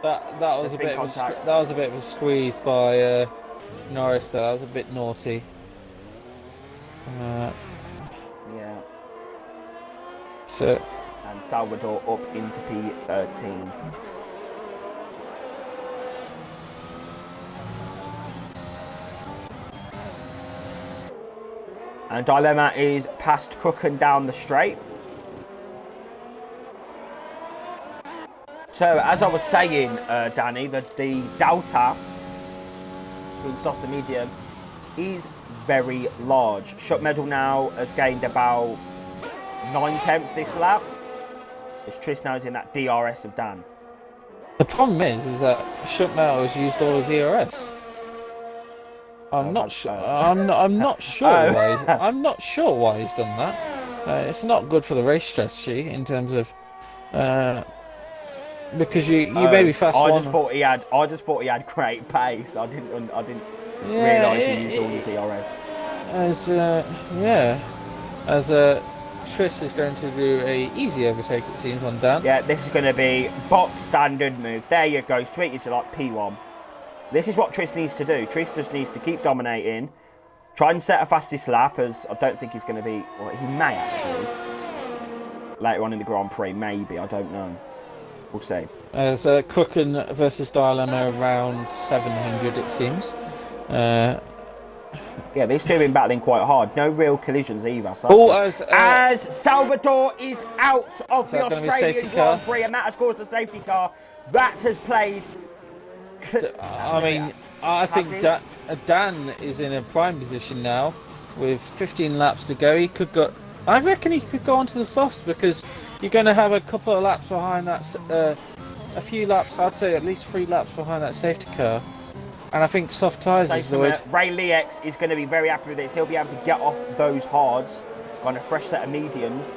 That was a bit of a squeeze by Norris. There, that was a bit naughty. Yeah. So. And Salvador up into P13. And Dilemma is past Crooken down the straight. So, as I was saying, Danny, the delta between softs and medium is very large. Shut Medal now has gained about 9/10 this lap. As Tris now is in that DRS of Dan. The problem is that Shut Metal has used all his ERS. I'm not sure. I'm not sure why. I'm not sure why he's done that. It's not good for the race strategy in terms of because you may be fast. I just thought he had great pace. I didn't realise he used all his ERS. As Tris is going to do a easy overtake, it seems, on Dan. Yeah, this is going to be box standard move. There you go, sweet. It's like P1. This is what Tris needs to do. Tris just needs to keep dominating, try and set a fastest lap, as I don't think he's going to be. Well, he may actually later on in the Grand Prix, maybe. I don't know. We'll see. As Crooken versus Dilemma around 700, it seems. Yeah, these two have been battling quite hard. No real collisions either. So as Salvador is out of the Australian Grand Prix, and that has caused a safety car. That has played. I mean, I think Dan is in a prime position now, with 15 laps to go. I reckon he could go onto the softs, because you're going to have a couple of laps behind that. A few laps, I'd say at least 3 laps behind that safety car. And I think soft tyres is the way. Ray Lex is going to be very happy with this. He'll be able to get off those hards on a fresh set of mediums.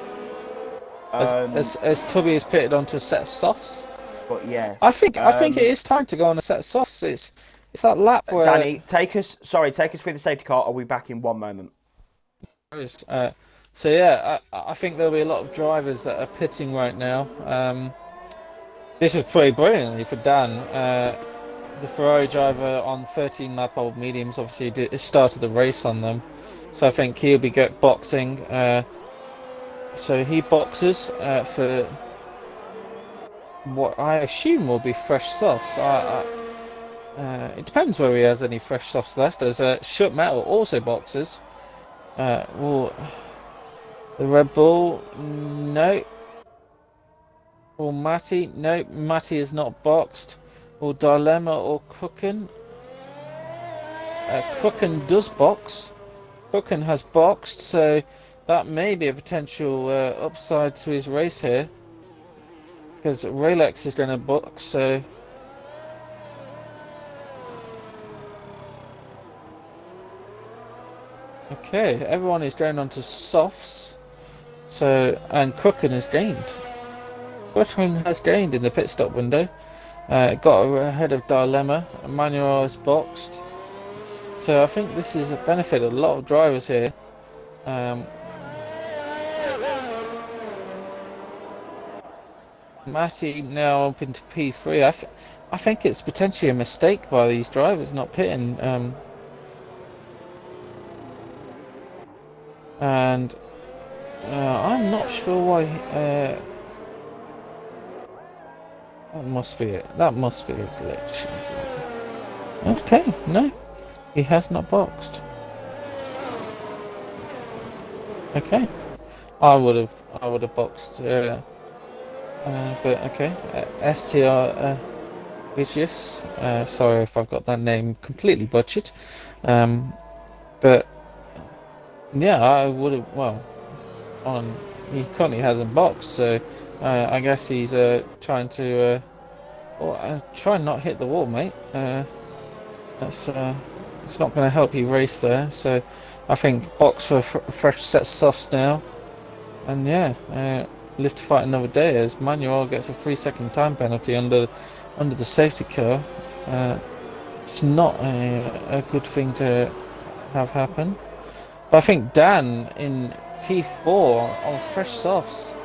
As Tubby is pitted onto a set of softs. But yeah, I think it is time to go on a set of softs. It's that lap where. Danny, take us through the safety car. I'll be back in 1 moment. So yeah, I think there'll be a lot of drivers that are pitting right now. This is pretty brilliantly for Dan. The Ferrari driver on 13 lap old mediums obviously started the race on them, so I think he'll be boxing. So he boxes for what I assume will be fresh softs. It depends whether he has any fresh softs left. As Shut Metal also boxes. The Red Bull, no. Or Matty, no. Matty is not boxed. Or Dilemma or Crooken. Crooken does box. Crooken has boxed, so that may be a potential upside to his race here. Because Raylex is going to box, so. Okay, everyone is going on to softs. So, and Crooken has gained. Crooken has gained in the pit stop window. Got ahead of Dilemma. Emmanuel is boxed. So I think this is a benefit of a lot of drivers here. Matty now up into P3. I think it's potentially a mistake by these drivers not pitting. And I'm not sure why. That must be it. That must be a glitch. Okay, no, he has not boxed. Okay, I would have boxed. But okay, STR Vicious. Sorry if I've got that name completely butchered. But yeah, I would have. Well, he currently hasn't boxed, so I guess he's trying to. Try and not hit the wall, mate. That's it's not going to help you race there. So I think box for a fresh set of softs now, and yeah, live to fight another day. As Manuel gets a 3-second time penalty under the safety car. It's not a good thing to have happen. But I think Dan in P4 on fresh softs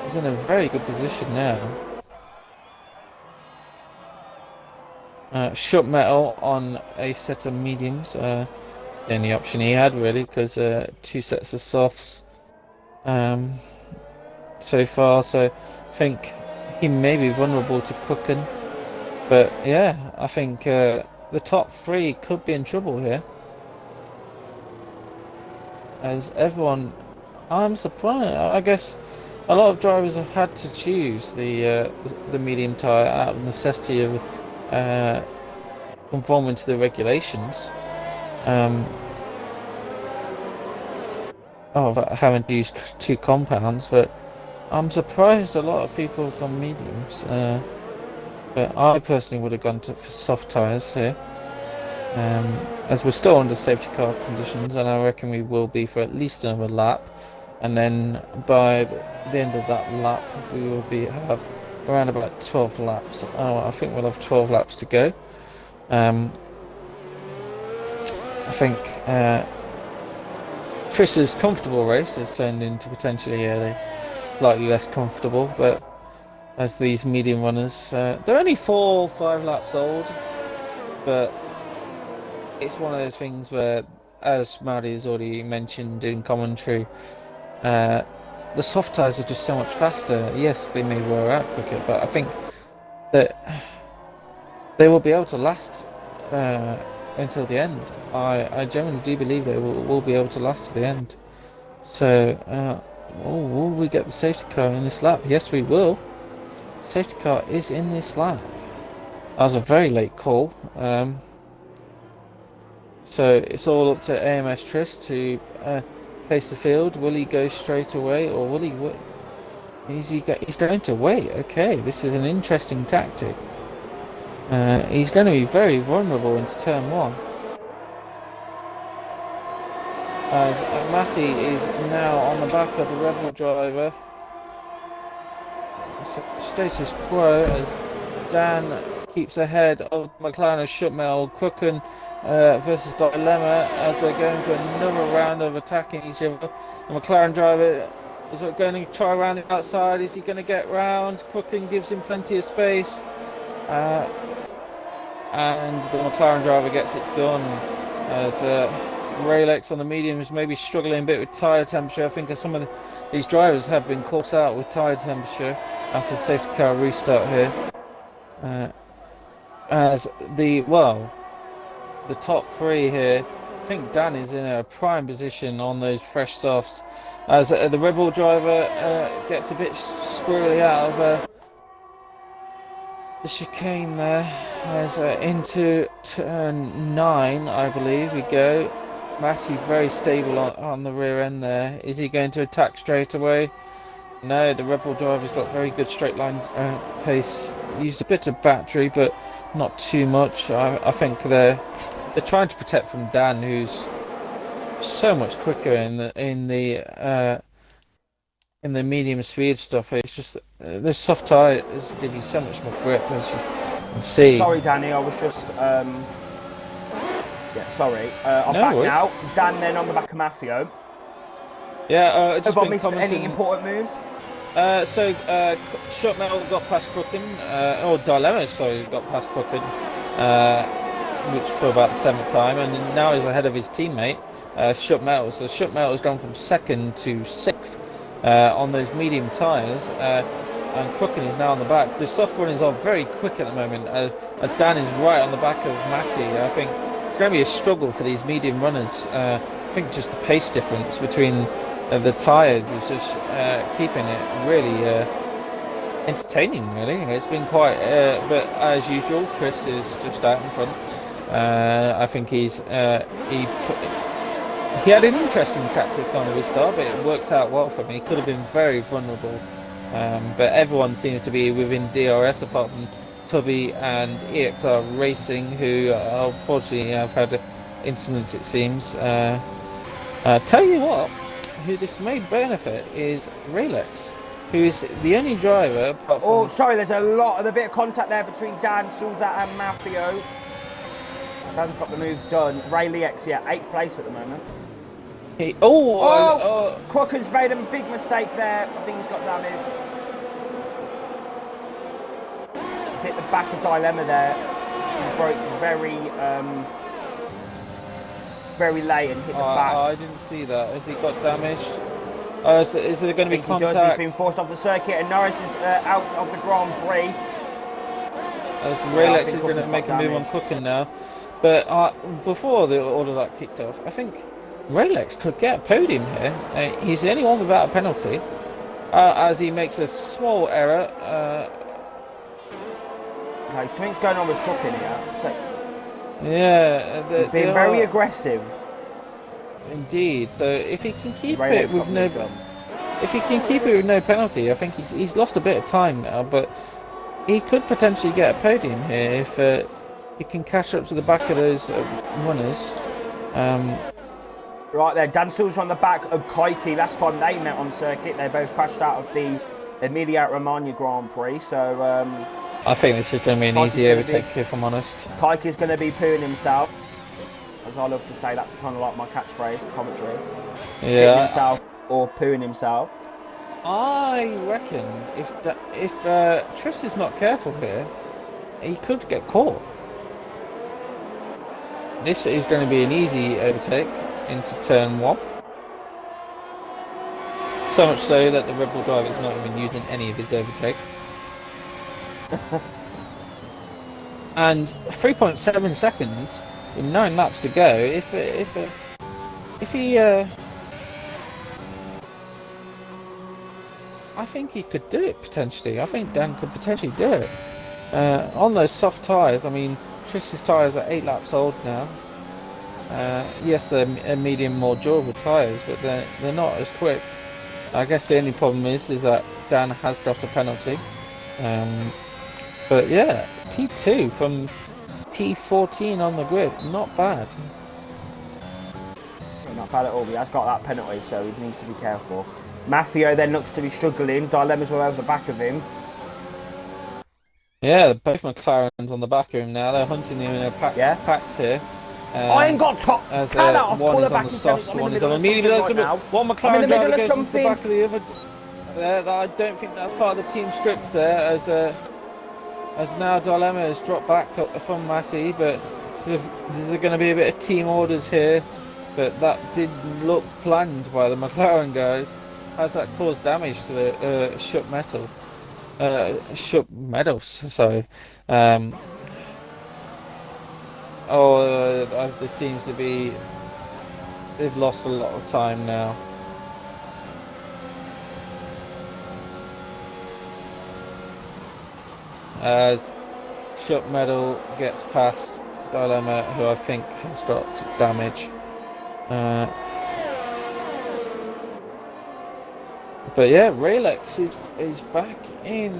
is in a very good position now. Shut Metal on a set of mediums, the only option he had really, because 2 sets of softs. so far, so I think he may be vulnerable to Crooken. But yeah, I think the top three could be in trouble here. As everyone, I'm surprised. I guess a lot of drivers have had to choose the medium tyre out of necessity of uh, conforming to the regulations. Um, of having to use two compounds, but I'm surprised a lot of people have gone mediums. But I personally would have gone for soft tyres here. As we're still under safety car conditions, and I reckon we will be for at least another lap, and then by the end of that lap we will have around about 12 laps. I think we'll have 12 laps to go. I think Chris's comfortable race has turned into potentially a slightly less comfortable, but as these medium runners, they're only 4 or 5 laps old, but it's one of those things where, as Maddie has already mentioned in commentary, the soft tyres are just so much faster. Yes, they may wear out quicker, but I think that they will be able to last until the end. I genuinely do believe they will be able to last to the end. So, will we get the safety car in this lap? Yes, we will. Safety car is in this lap. That was a very late call. So it's all up to AMS Tris to pace the field. Will he go straight away, or will he wait? He's going to wait. Okay, this is an interesting tactic. He's going to be very vulnerable into turn 1. As Matty is now on the back of the Rebel driver. So status quo as Dan keeps ahead of McLaren of Schutmel. Crooken versus Dilemma as they're going for another round of attacking each other. The McLaren driver is going to try around the outside. Is he going to get round? Crooken gives him plenty of space. And the McLaren driver gets it done as Raylex on the mediums maybe struggling a bit with tyre temperature. I think some of these drivers have been caught out with tyre temperature after the safety car restart here. As the top 3 here, I think Dan is in a prime position on those fresh softs. As the Rebel driver gets a bit squirrely out of the chicane there, as into turn 9, I believe we go. Matty very stable on the rear end there. Is he going to attack straight away? No, the Rebel driver's got very good straight line pace. Used a bit of battery, but not too much. I think they're trying to protect from Dan, who's so much quicker in the medium speed stuff. It's just the soft tyres give you so much more grip, as you can see. Sorry, Danny, I was just sorry. I'm No back worries. now. Dan then on the back of Maffio. Yeah, just have I been missed commenting. any important moves? So Shotmetal got past Crooken, or Dilemma, sorry, got past Crooken, which for about the 7th time, and now he's ahead of his teammate, Shotmetal. So Shotmetal has gone from 2nd to 6th on those medium tyres, and Crooken is now on the back. The soft runners are very quick at the moment, as Dan is right on the back of Matty. I think it's going to be a struggle for these medium runners. I think just the pace difference between the tyres is just keeping it really entertaining, really. It's been quite, but as usual, Tris is just out in front. I think he had an interesting tactic on the restart, but it worked out well for him. He could have been very vulnerable, but everyone seems to be within DRS apart from Tubby and EXR Racing, who unfortunately have had incidents, it seems. Tell you what, who this may benefit is Raylex, who is the only driver apart from... Oh, sorry, there's a bit of contact there between Dan, Souza and Maffio. Dan's got the move done. Raylex, yeah, 8th place at the moment. Crooken's made a big mistake there. I think he's got damage. He's hit the back of Dilemma there. He broke very late and hit the back. I didn't see that. Has he got damaged? Is there going to be He does. He's contact? been forced off the circuit, and Norris is out of the Grand Prix. As I Ralex think is going to Cooken's make a got move on damage. Cooking now. But before all of that kicked off, I think Ralex could get a podium here. He's the only one without a penalty, as he makes a small error. No, something's going on with Cooking here. So Yeah, he's being very aggressive. Indeed. So if he can keep Ralex it with got no, moved on. if he can keep it with no penalty, I think he's lost a bit of time now. But he could potentially get a podium here if he can catch up to the back of those runners. Right there, Dan Silver's on the back of Kaiki. Last time they met on circuit, they both crashed out of the Emilia-Romagna Grand Prix. So I think this is going to be an Kaiki's easy gonna overtake, if I'm honest. Kaiki's going to be pooing himself. As I love to say, that's kind of like my catchphrase, commentary. Yeah. Shitting himself or pooing himself. I reckon if Triss is not careful here, he could get caught. This is going to be an easy overtake into turn 1. So much so that the Red Bull driver is not even using any of his overtake. And 3.7 seconds with 9 laps to go. If he I think he could do it potentially. I think Dan could potentially do it. On those soft tyres, I mean, Triss's tyres are 8 laps old now. Yes, they're medium, more durable tyres, but they're not as quick. I guess the only problem is that Dan has got a penalty. But yeah, P2 from P14 on the grid, not bad. Not bad at all. He has got that penalty, so he needs to be careful. Maffio then looks to be struggling. Dilemma's all over the back of him. Yeah, both McLarens on the back of him now. They're hunting him in a packs here. I ain't got top. As one is on the soft, one is on the medium. One McLaren driver goes into the back of the other. I don't think that's part of the team script there, as now Dilemma has dropped back from Matty, but there's going to be a bit of team orders here, but that did look planned by the McLaren guys. Has that caused damage to the Shup Meadows? Sorry. There seems to be, they've lost a lot of time now. As Shup Medal gets past Dilemma, who I think has got damage. But yeah, Ralex is back in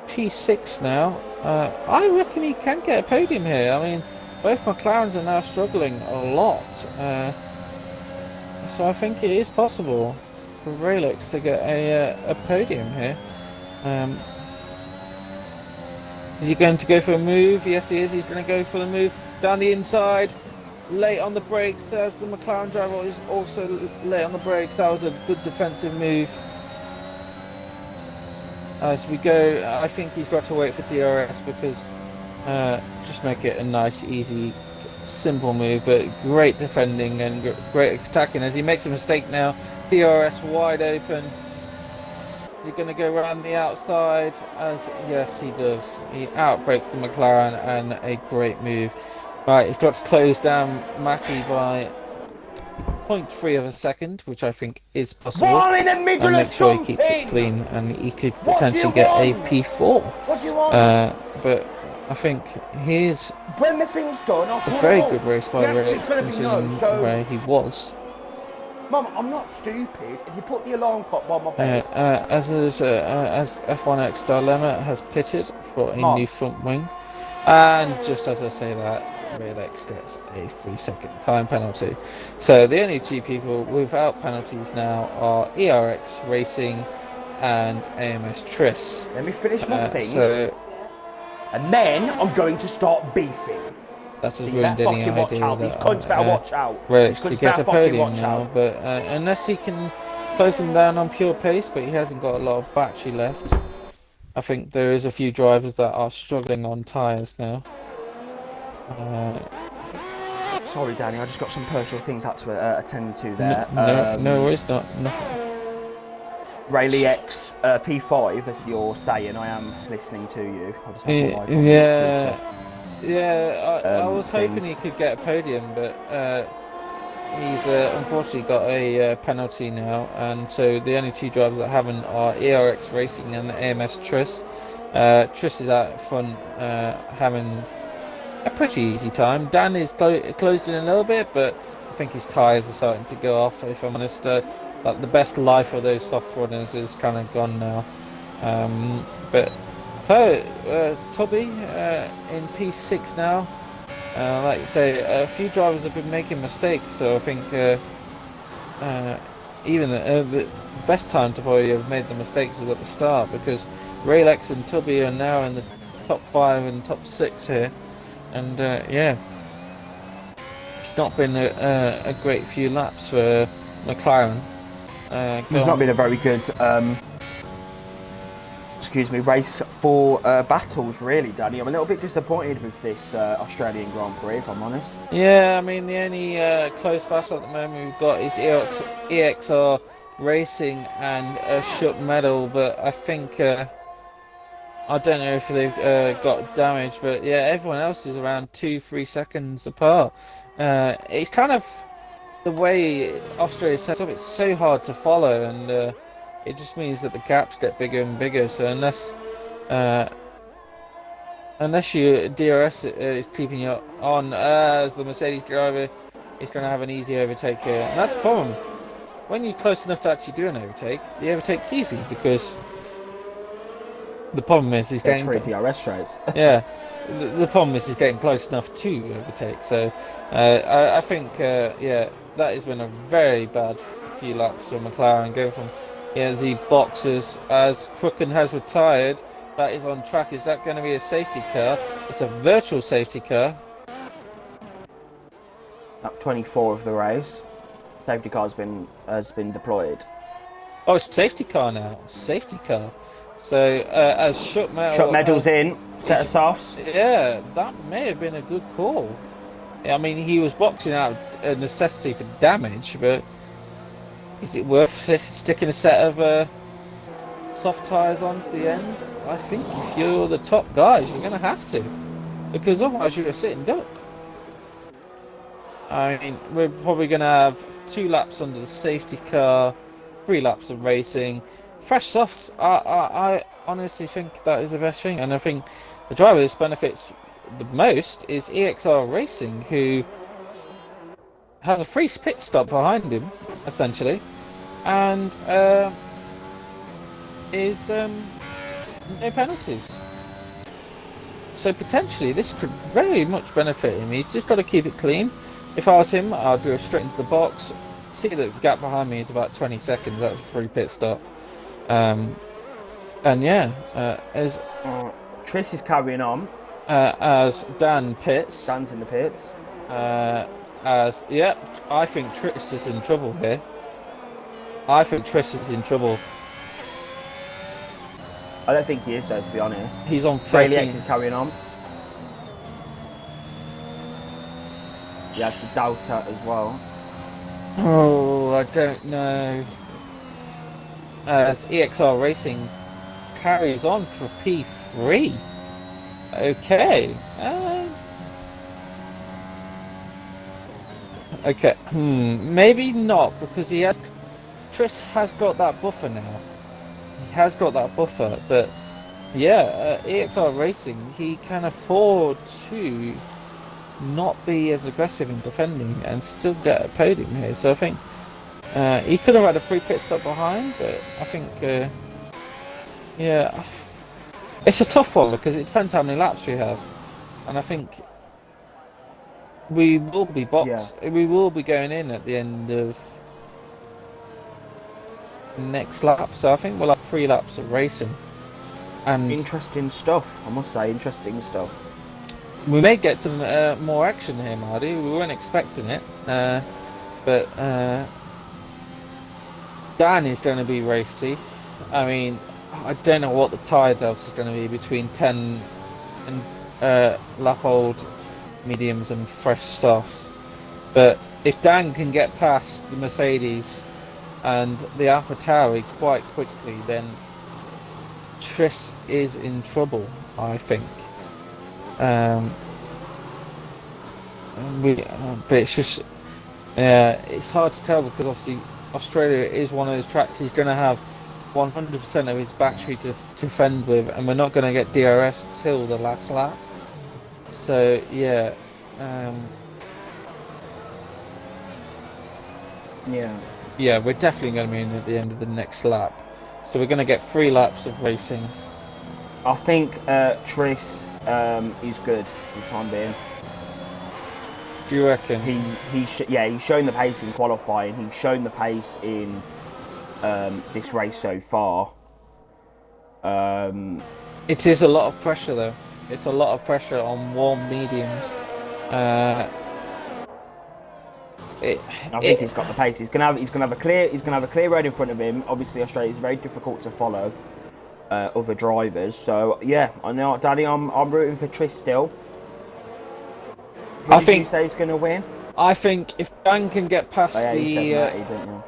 P6 now. I reckon he can get a podium here. I mean, both McLarens are now struggling a lot. So I think it is possible for Ralex to get a podium here. Is he going to go for a move? Yes, he is. He's going to go for the move down the inside. Late on the brakes, as the McLaren driver is also late on the brakes. That was a good defensive move. As we go, I think he's got to wait for DRS because just make it a nice, easy, simple move. But great defending and great attacking. As he makes a mistake now, DRS wide open. Is he going to go around the outside? Yes, he does. He outbrakes the McLaren, and a great move. Right, he's got to close down Matty by 0.3 of a second, which I think is possible. And make sure he keeps it clean, and he could potentially get a P4. What do you want? But I think here's when the thing's done, a very good race by the way, considering where he was. Mum, I'm not stupid. If you put the alarm clock by my bed. As F1X Dilemma has pitted for a new front wing, and just as I say that, Ralex gets a 3-second time penalty. So the only two people without penalties now are ERX Racing and AMS Triss. Let me finish my thing. And then I'm going to start beefing. That has ruined any idea that watch out. Ralex could get a podium now, but unless he can close them down on pure pace, but he hasn't got a lot of battery left. I think there is a few drivers that are struggling on tyres now. Sorry, Danny, I just got some personal things I had to attend to there. No, it's not. Nothing. Rayleigh X P5, as you're saying, I am listening to you. I'll just have my mic on I was hoping he could get a podium, but he's unfortunately got a penalty now, and so the only two drivers that haven't are ERX Racing and AMS Triss. Triss is out front, having a pretty easy time. Dan is closed in a little bit, but I think his tyres are starting to go off, if I'm honest. Like the best life of those soft runners is kind of gone now. But Tubby in P6 now. Like you say, a few drivers have been making mistakes, so I think even the best time to probably have made the mistakes was at the start, because Raylex and Tubby are now in the top 5 and top 6 here, and yeah, it's not been a great few laps for McLaren. It's not been a very good race for battles, really, Danny. I'm a little bit disappointed with this Australian Grand Prix, if I'm honest. Yeah, I mean, the only close battle at the moment we've got is EXR Racing and Schutt Medal, but I think I don't know if they've got damage, but yeah, everyone else is around 2-3 seconds apart. It's kind of the way Australia's set up, it's so hard to follow, and it just means that the gaps get bigger and bigger. So unless your DRS is keeping you on as the Mercedes driver, is going to have an easy overtake here. And that's the problem. When you're close enough to actually do an overtake, the overtake's easy, because the problem is he's getting 3 DRS straights. Yeah. The problem is he's getting close enough to overtake. So I think yeah, that has been a very bad few laps for McLaren, going from the boxes as Crooken has retired. That is on track. Is that going to be a safety car? It's a virtual safety car. Lap 24 of the race. Safety car has been deployed. Oh, it's safety car now. Safety car. So as Schutt Medal's in, set of softs. Yeah, that may have been a good call. I mean, he was boxing out a necessity for damage, but is it worth sticking a set of soft tyres onto the end? I think if you're the top guys, you're going to have to, because otherwise you're a sitting duck. I mean, we're probably going to have 2 laps under the safety car, 3 laps of racing. Fresh softs, I honestly think that is the best thing, and I think the driver this benefits the most is EXR Racing, who has a free pit stop behind him, essentially, and is no penalties. So potentially this could very much benefit him. He's just got to keep it clean. If I was him, I'd go straight into the box. See that the gap behind me is about 20 seconds. That's a free pit stop. And yeah, as Triss is carrying on. As Dan pits. Dan's in the pits. I think Triss is in trouble here. I don't think he is, though, to be honest. He's on 13. Rayleigh X is carrying on. He has the Delta as well. Oh, I don't know. As EXR Racing carries on for P3. Okay. Okay. Maybe not, because Triss has got that buffer now. He has got that buffer, but yeah, EXR Racing, he can afford to not be as aggressive in defending and still get a podium here. So I think he could have had a free pit stop behind, but I think yeah, it's a tough one, because it depends how many laps we have, and I think we will be boxed. Yeah. We will be going in at the end of next lap, so I think we'll have 3 laps of racing. And interesting stuff, I must say, interesting stuff. We may get some more action here, Marty. We weren't expecting it, but Dan is going to be racy. I mean, I don't know what the tyre delta is going to be between 10 and lap old mediums and fresh softs. But if Dan can get past the Mercedes and the AlphaTauri quite quickly, then Tris is in trouble, I think. But it's just, it's hard to tell because obviously Australia is one of those tracks he's going to have 100% of his battery to fend with, and we're not going to get DRS till the last lap. So yeah, yeah, we're definitely going to be in at the end of the next lap. So we're going to get 3 laps of racing. I think Tris is good for the time being. Do you reckon? He's shown the pace in qualifying. He's shown the pace in this race so far. It is a lot of pressure though. It's a lot of pressure on warm mediums. I think he's got the pace. He's gonna have a clear road in front of him. Obviously, Australia is very difficult to follow other drivers. So yeah, I know, Daddy. I'm rooting for Tris still. Who did you say he's going to win? I think if Dan can get past you said Matty, didn't you?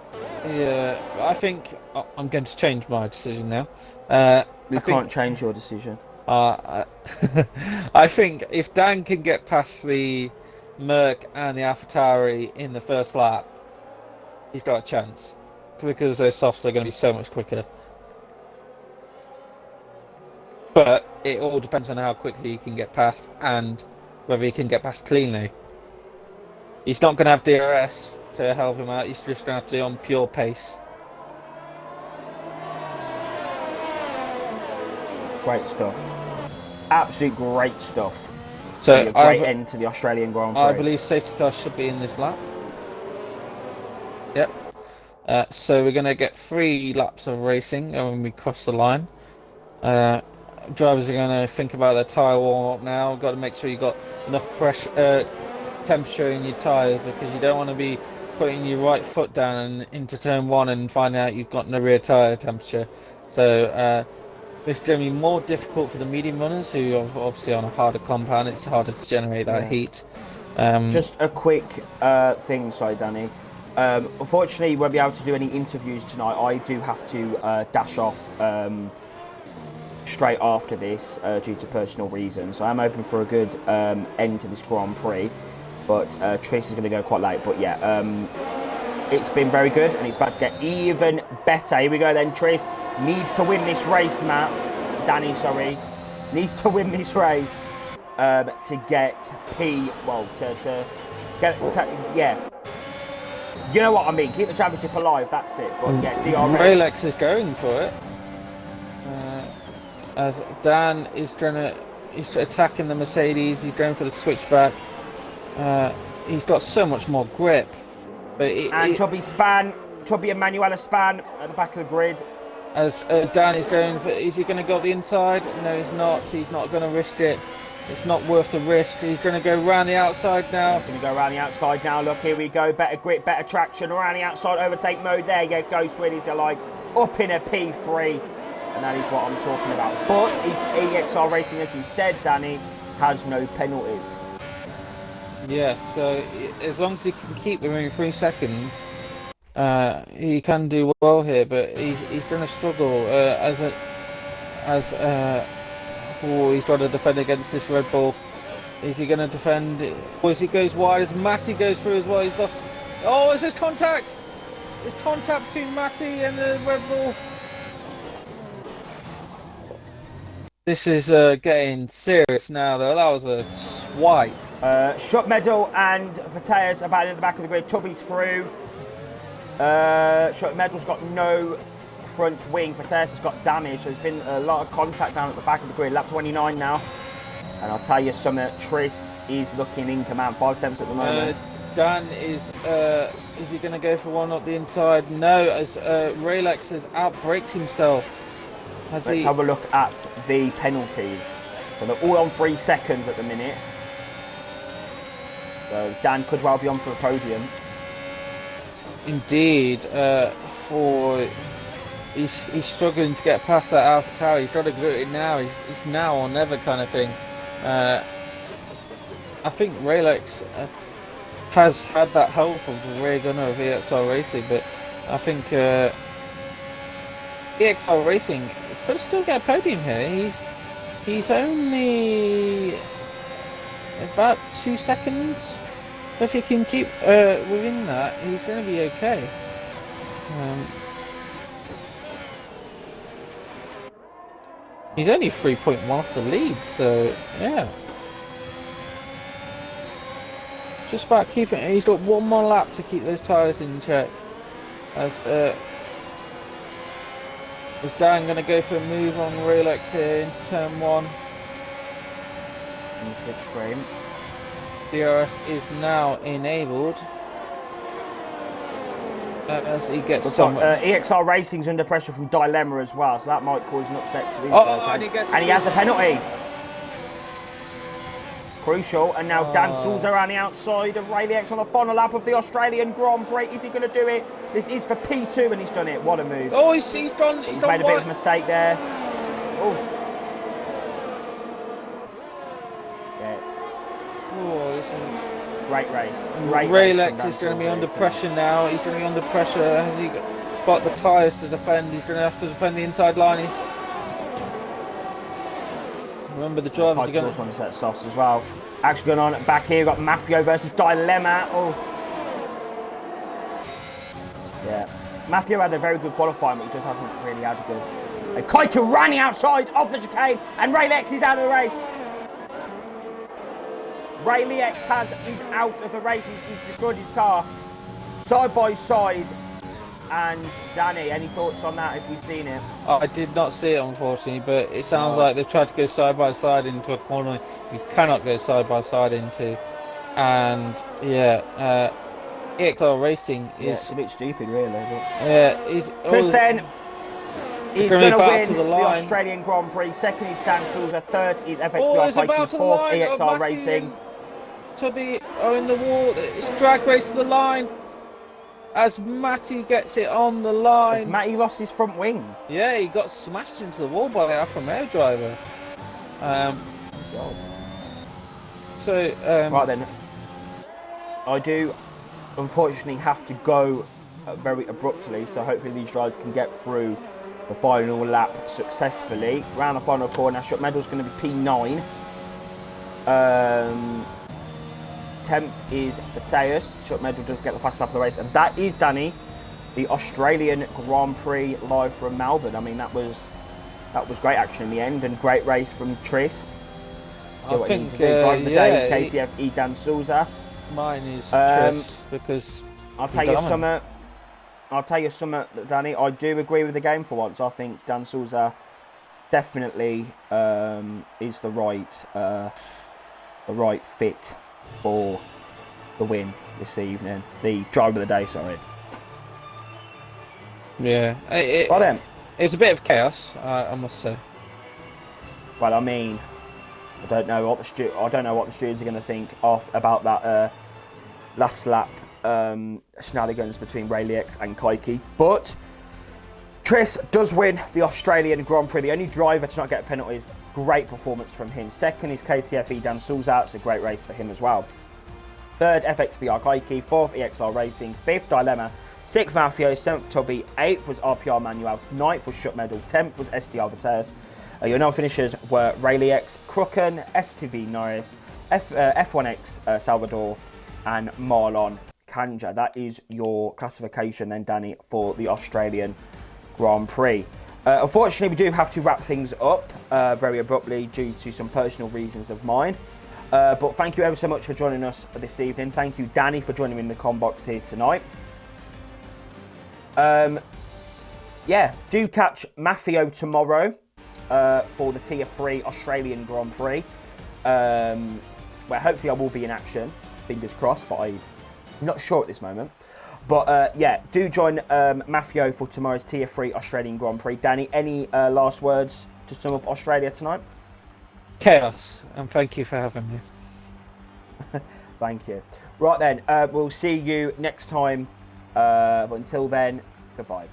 Yeah, I think I'm going to change my decision now. You can't change your decision. I think if Dan can get past the Merc and the AlphaTauri in the first lap, he's got a chance because those softs are going to be so much quicker. But it all depends on how quickly he can get past and whether he can get past cleanly. He's not going to have DRS to help him out. He's just going to have to do on pure pace. Great stuff. Absolute great stuff. So a great end to the Australian Grand Prix. I believe safety cars should be in this lap. Yep. So we're going to get 3 laps of racing when we cross the line. Drivers are going to think about their tyre warm up now. Got to make sure you got enough pressure, temperature in your tyres, because you don't want to be putting your right foot down and into turn 1 and finding out you've got no rear tyre temperature. So it's going to be more difficult for the medium runners who are obviously on a harder compound. It's harder to generate that heat. Just a quick thing, sorry, Danny. Unfortunately, you won't be able to do any interviews tonight. I do have to dash off straight after this due to personal reasons. So I'm hoping for a good end to this Grand Prix, but Tris is going to go quite late. But yeah, it's been very good and it's about to get even better. Here we go then. Tris needs to win this race, Matt. Danny, sorry. Needs to win this race to get yeah. You know what I mean? Keep the championship alive, that's it. But yeah, DRS. Raylex is going for it. As Dan is he's attacking the Mercedes, he's going for the switchback. He's got so much more grip. But Tubby and Manuela Span at the back of the grid. As Dan is going for, is he going to go up the inside? No, he's not. He's not going to risk it. It's not worth the risk. He's going to go around the outside now. He's going to go around the outside now. Look, here we go. Better grip, better traction. Around the outside, overtake mode. There you go, Swinnies. They're like up in a P3. And that is what I'm talking about. But EXR Racing, as you said, Danny, has no penalties. Yeah, so as long as he can keep within 3 seconds, he can do well here. But he's going to struggle he's trying to defend against this Red Bull. Is he going to defend? Or as he goes wide, as Matty goes through as well, he's lost. Oh, there's contact! There's contact between Matty and the Red Bull. This is getting serious now, though. That was a swipe. Shot Medal and Vateas about in the back of the grid. Tubby's through. Shot Medal's got no front wing. Vateas has got damage. There's been a lot of contact down at the back of the grid. Lap 29 now. And I'll tell you something, Tris is looking in command. 5 tenths at the moment. Dan is he going to go for one up the inside? No, as Raylex has outbrakes himself. Let's have a look at the penalties. So they're all on 3 seconds at the minute. So Dan could well be on for the podium. Indeed. He's struggling to get past that AlphaTauri. He's got to do it now. He's now or never kind of thing. I think Raylex has had that help of the rear gunner of EXR Racing, but I think EXR Racing could still get a podium here. He's only about 2 seconds. If he can keep within that, he's going to be okay. He's only 3.1 off the lead, so yeah. Just about keeping it. He's got one more lap to keep those tyres in check. As Dan going to go for a move on Rolex here into turn 1. In slipstream. DRS is now enabled. As he gets some. EXR Racing's under pressure from Dilemma as well, so that might cause an upset to his and he has a penalty. Crucial, and now Dan Souza on the outside of Ray X on the final lap of the Australian Grand Prix. Is he going to do it? This is for P2, and he's done it. What a move! Oh, he's done. He's made a bit of a mistake there. Oh. Yeah. Oh, this is great race. Great Raylex is going to be under pressure now. He's going to be under pressure. Has he got the tyres to defend? He's going to have to defend the inside line. Remember, the drivers are going to want to set softs as well. Action going on back here. We've got Maffio versus Dilemma. Oh. Yeah. Maffio had a very good qualifying, but he just hasn't really had a good. And Kaika running outside of the chicane, and Raylex is out of the race. Raylex is out of the race. He's destroyed his car. Side by side. And Danny, any thoughts on that if you've seen it? Oh, I did not see it, unfortunately, but it sounds like they've tried to go side by side into a corner you cannot go side by side into. And yeah, EXR Racing is it's a bit stupid, really. But... yeah, Tristan is going to win the Australian Grand Prix. Second is Dan Souza. Third is FXBR Fighting. Fourth, EXR Racing. Tubby are in the wall. It's drag race to the line. As Matty gets it on the line. Has Matty lost his front wing? Yeah, he got smashed into the wall by the Alfa Romeo driver. Right then. I do unfortunately have to go very abruptly, so hopefully these drivers can get through the final lap successfully. Round the final corner, shot medal's going to be P9. 10th is Mateus. Shot medal does get the fast lap of the race, and that is Danny, the Australian Grand Prix live from Melbourne. I mean, that was great action in the end, and great race from Tris. I think driving the day, KTF Dan Souza. Mine is Tris because I'll tell you something, Danny. I do agree with the game for once. I think Dan Souza definitely is the right fit for the win this evening. The driver of the day, sorry. Yeah, it's a bit of chaos, I must say. Well, I mean, I don't know what the stewards are going to think about that last lap shenanigans between Raylex and Kaiki. But Tris does win the Australian Grand Prix. The only driver to not get penalties. Great performance from him. Second is KTFE Dan Souza. It's a great race for him as well. Third, FXBR Kaiki. Fourth, EXR Racing. Fifth, Dilemma. Sixth, Maffio. Seventh, Tubby. Eighth was RPR Manuel. Ninth was Shut Medal. 10th was STR Mateus. Your non-finishers were Raylex, Crooken, STB Norris, F1X Salvador, and Marlon Kanja. That is your classification then, Danny, for the Australian Grand Prix. Unfortunately, we do have to wrap things up very abruptly due to some personal reasons of mine. But thank you ever so much for joining us this evening. Thank you, Danny, for joining me in the Combox here tonight. Yeah, do catch Maffio tomorrow for the Tier 3 Australian Grand Prix, where hopefully I will be in action. Fingers crossed, but I'm not sure at this moment. But yeah, do join Maffio for tomorrow's Tier 3 Australian Grand Prix. Danny, any last words to sum up Australia tonight? Chaos, and thank you for having me. Thank you. Right then, we'll see you next time. But until then, goodbye.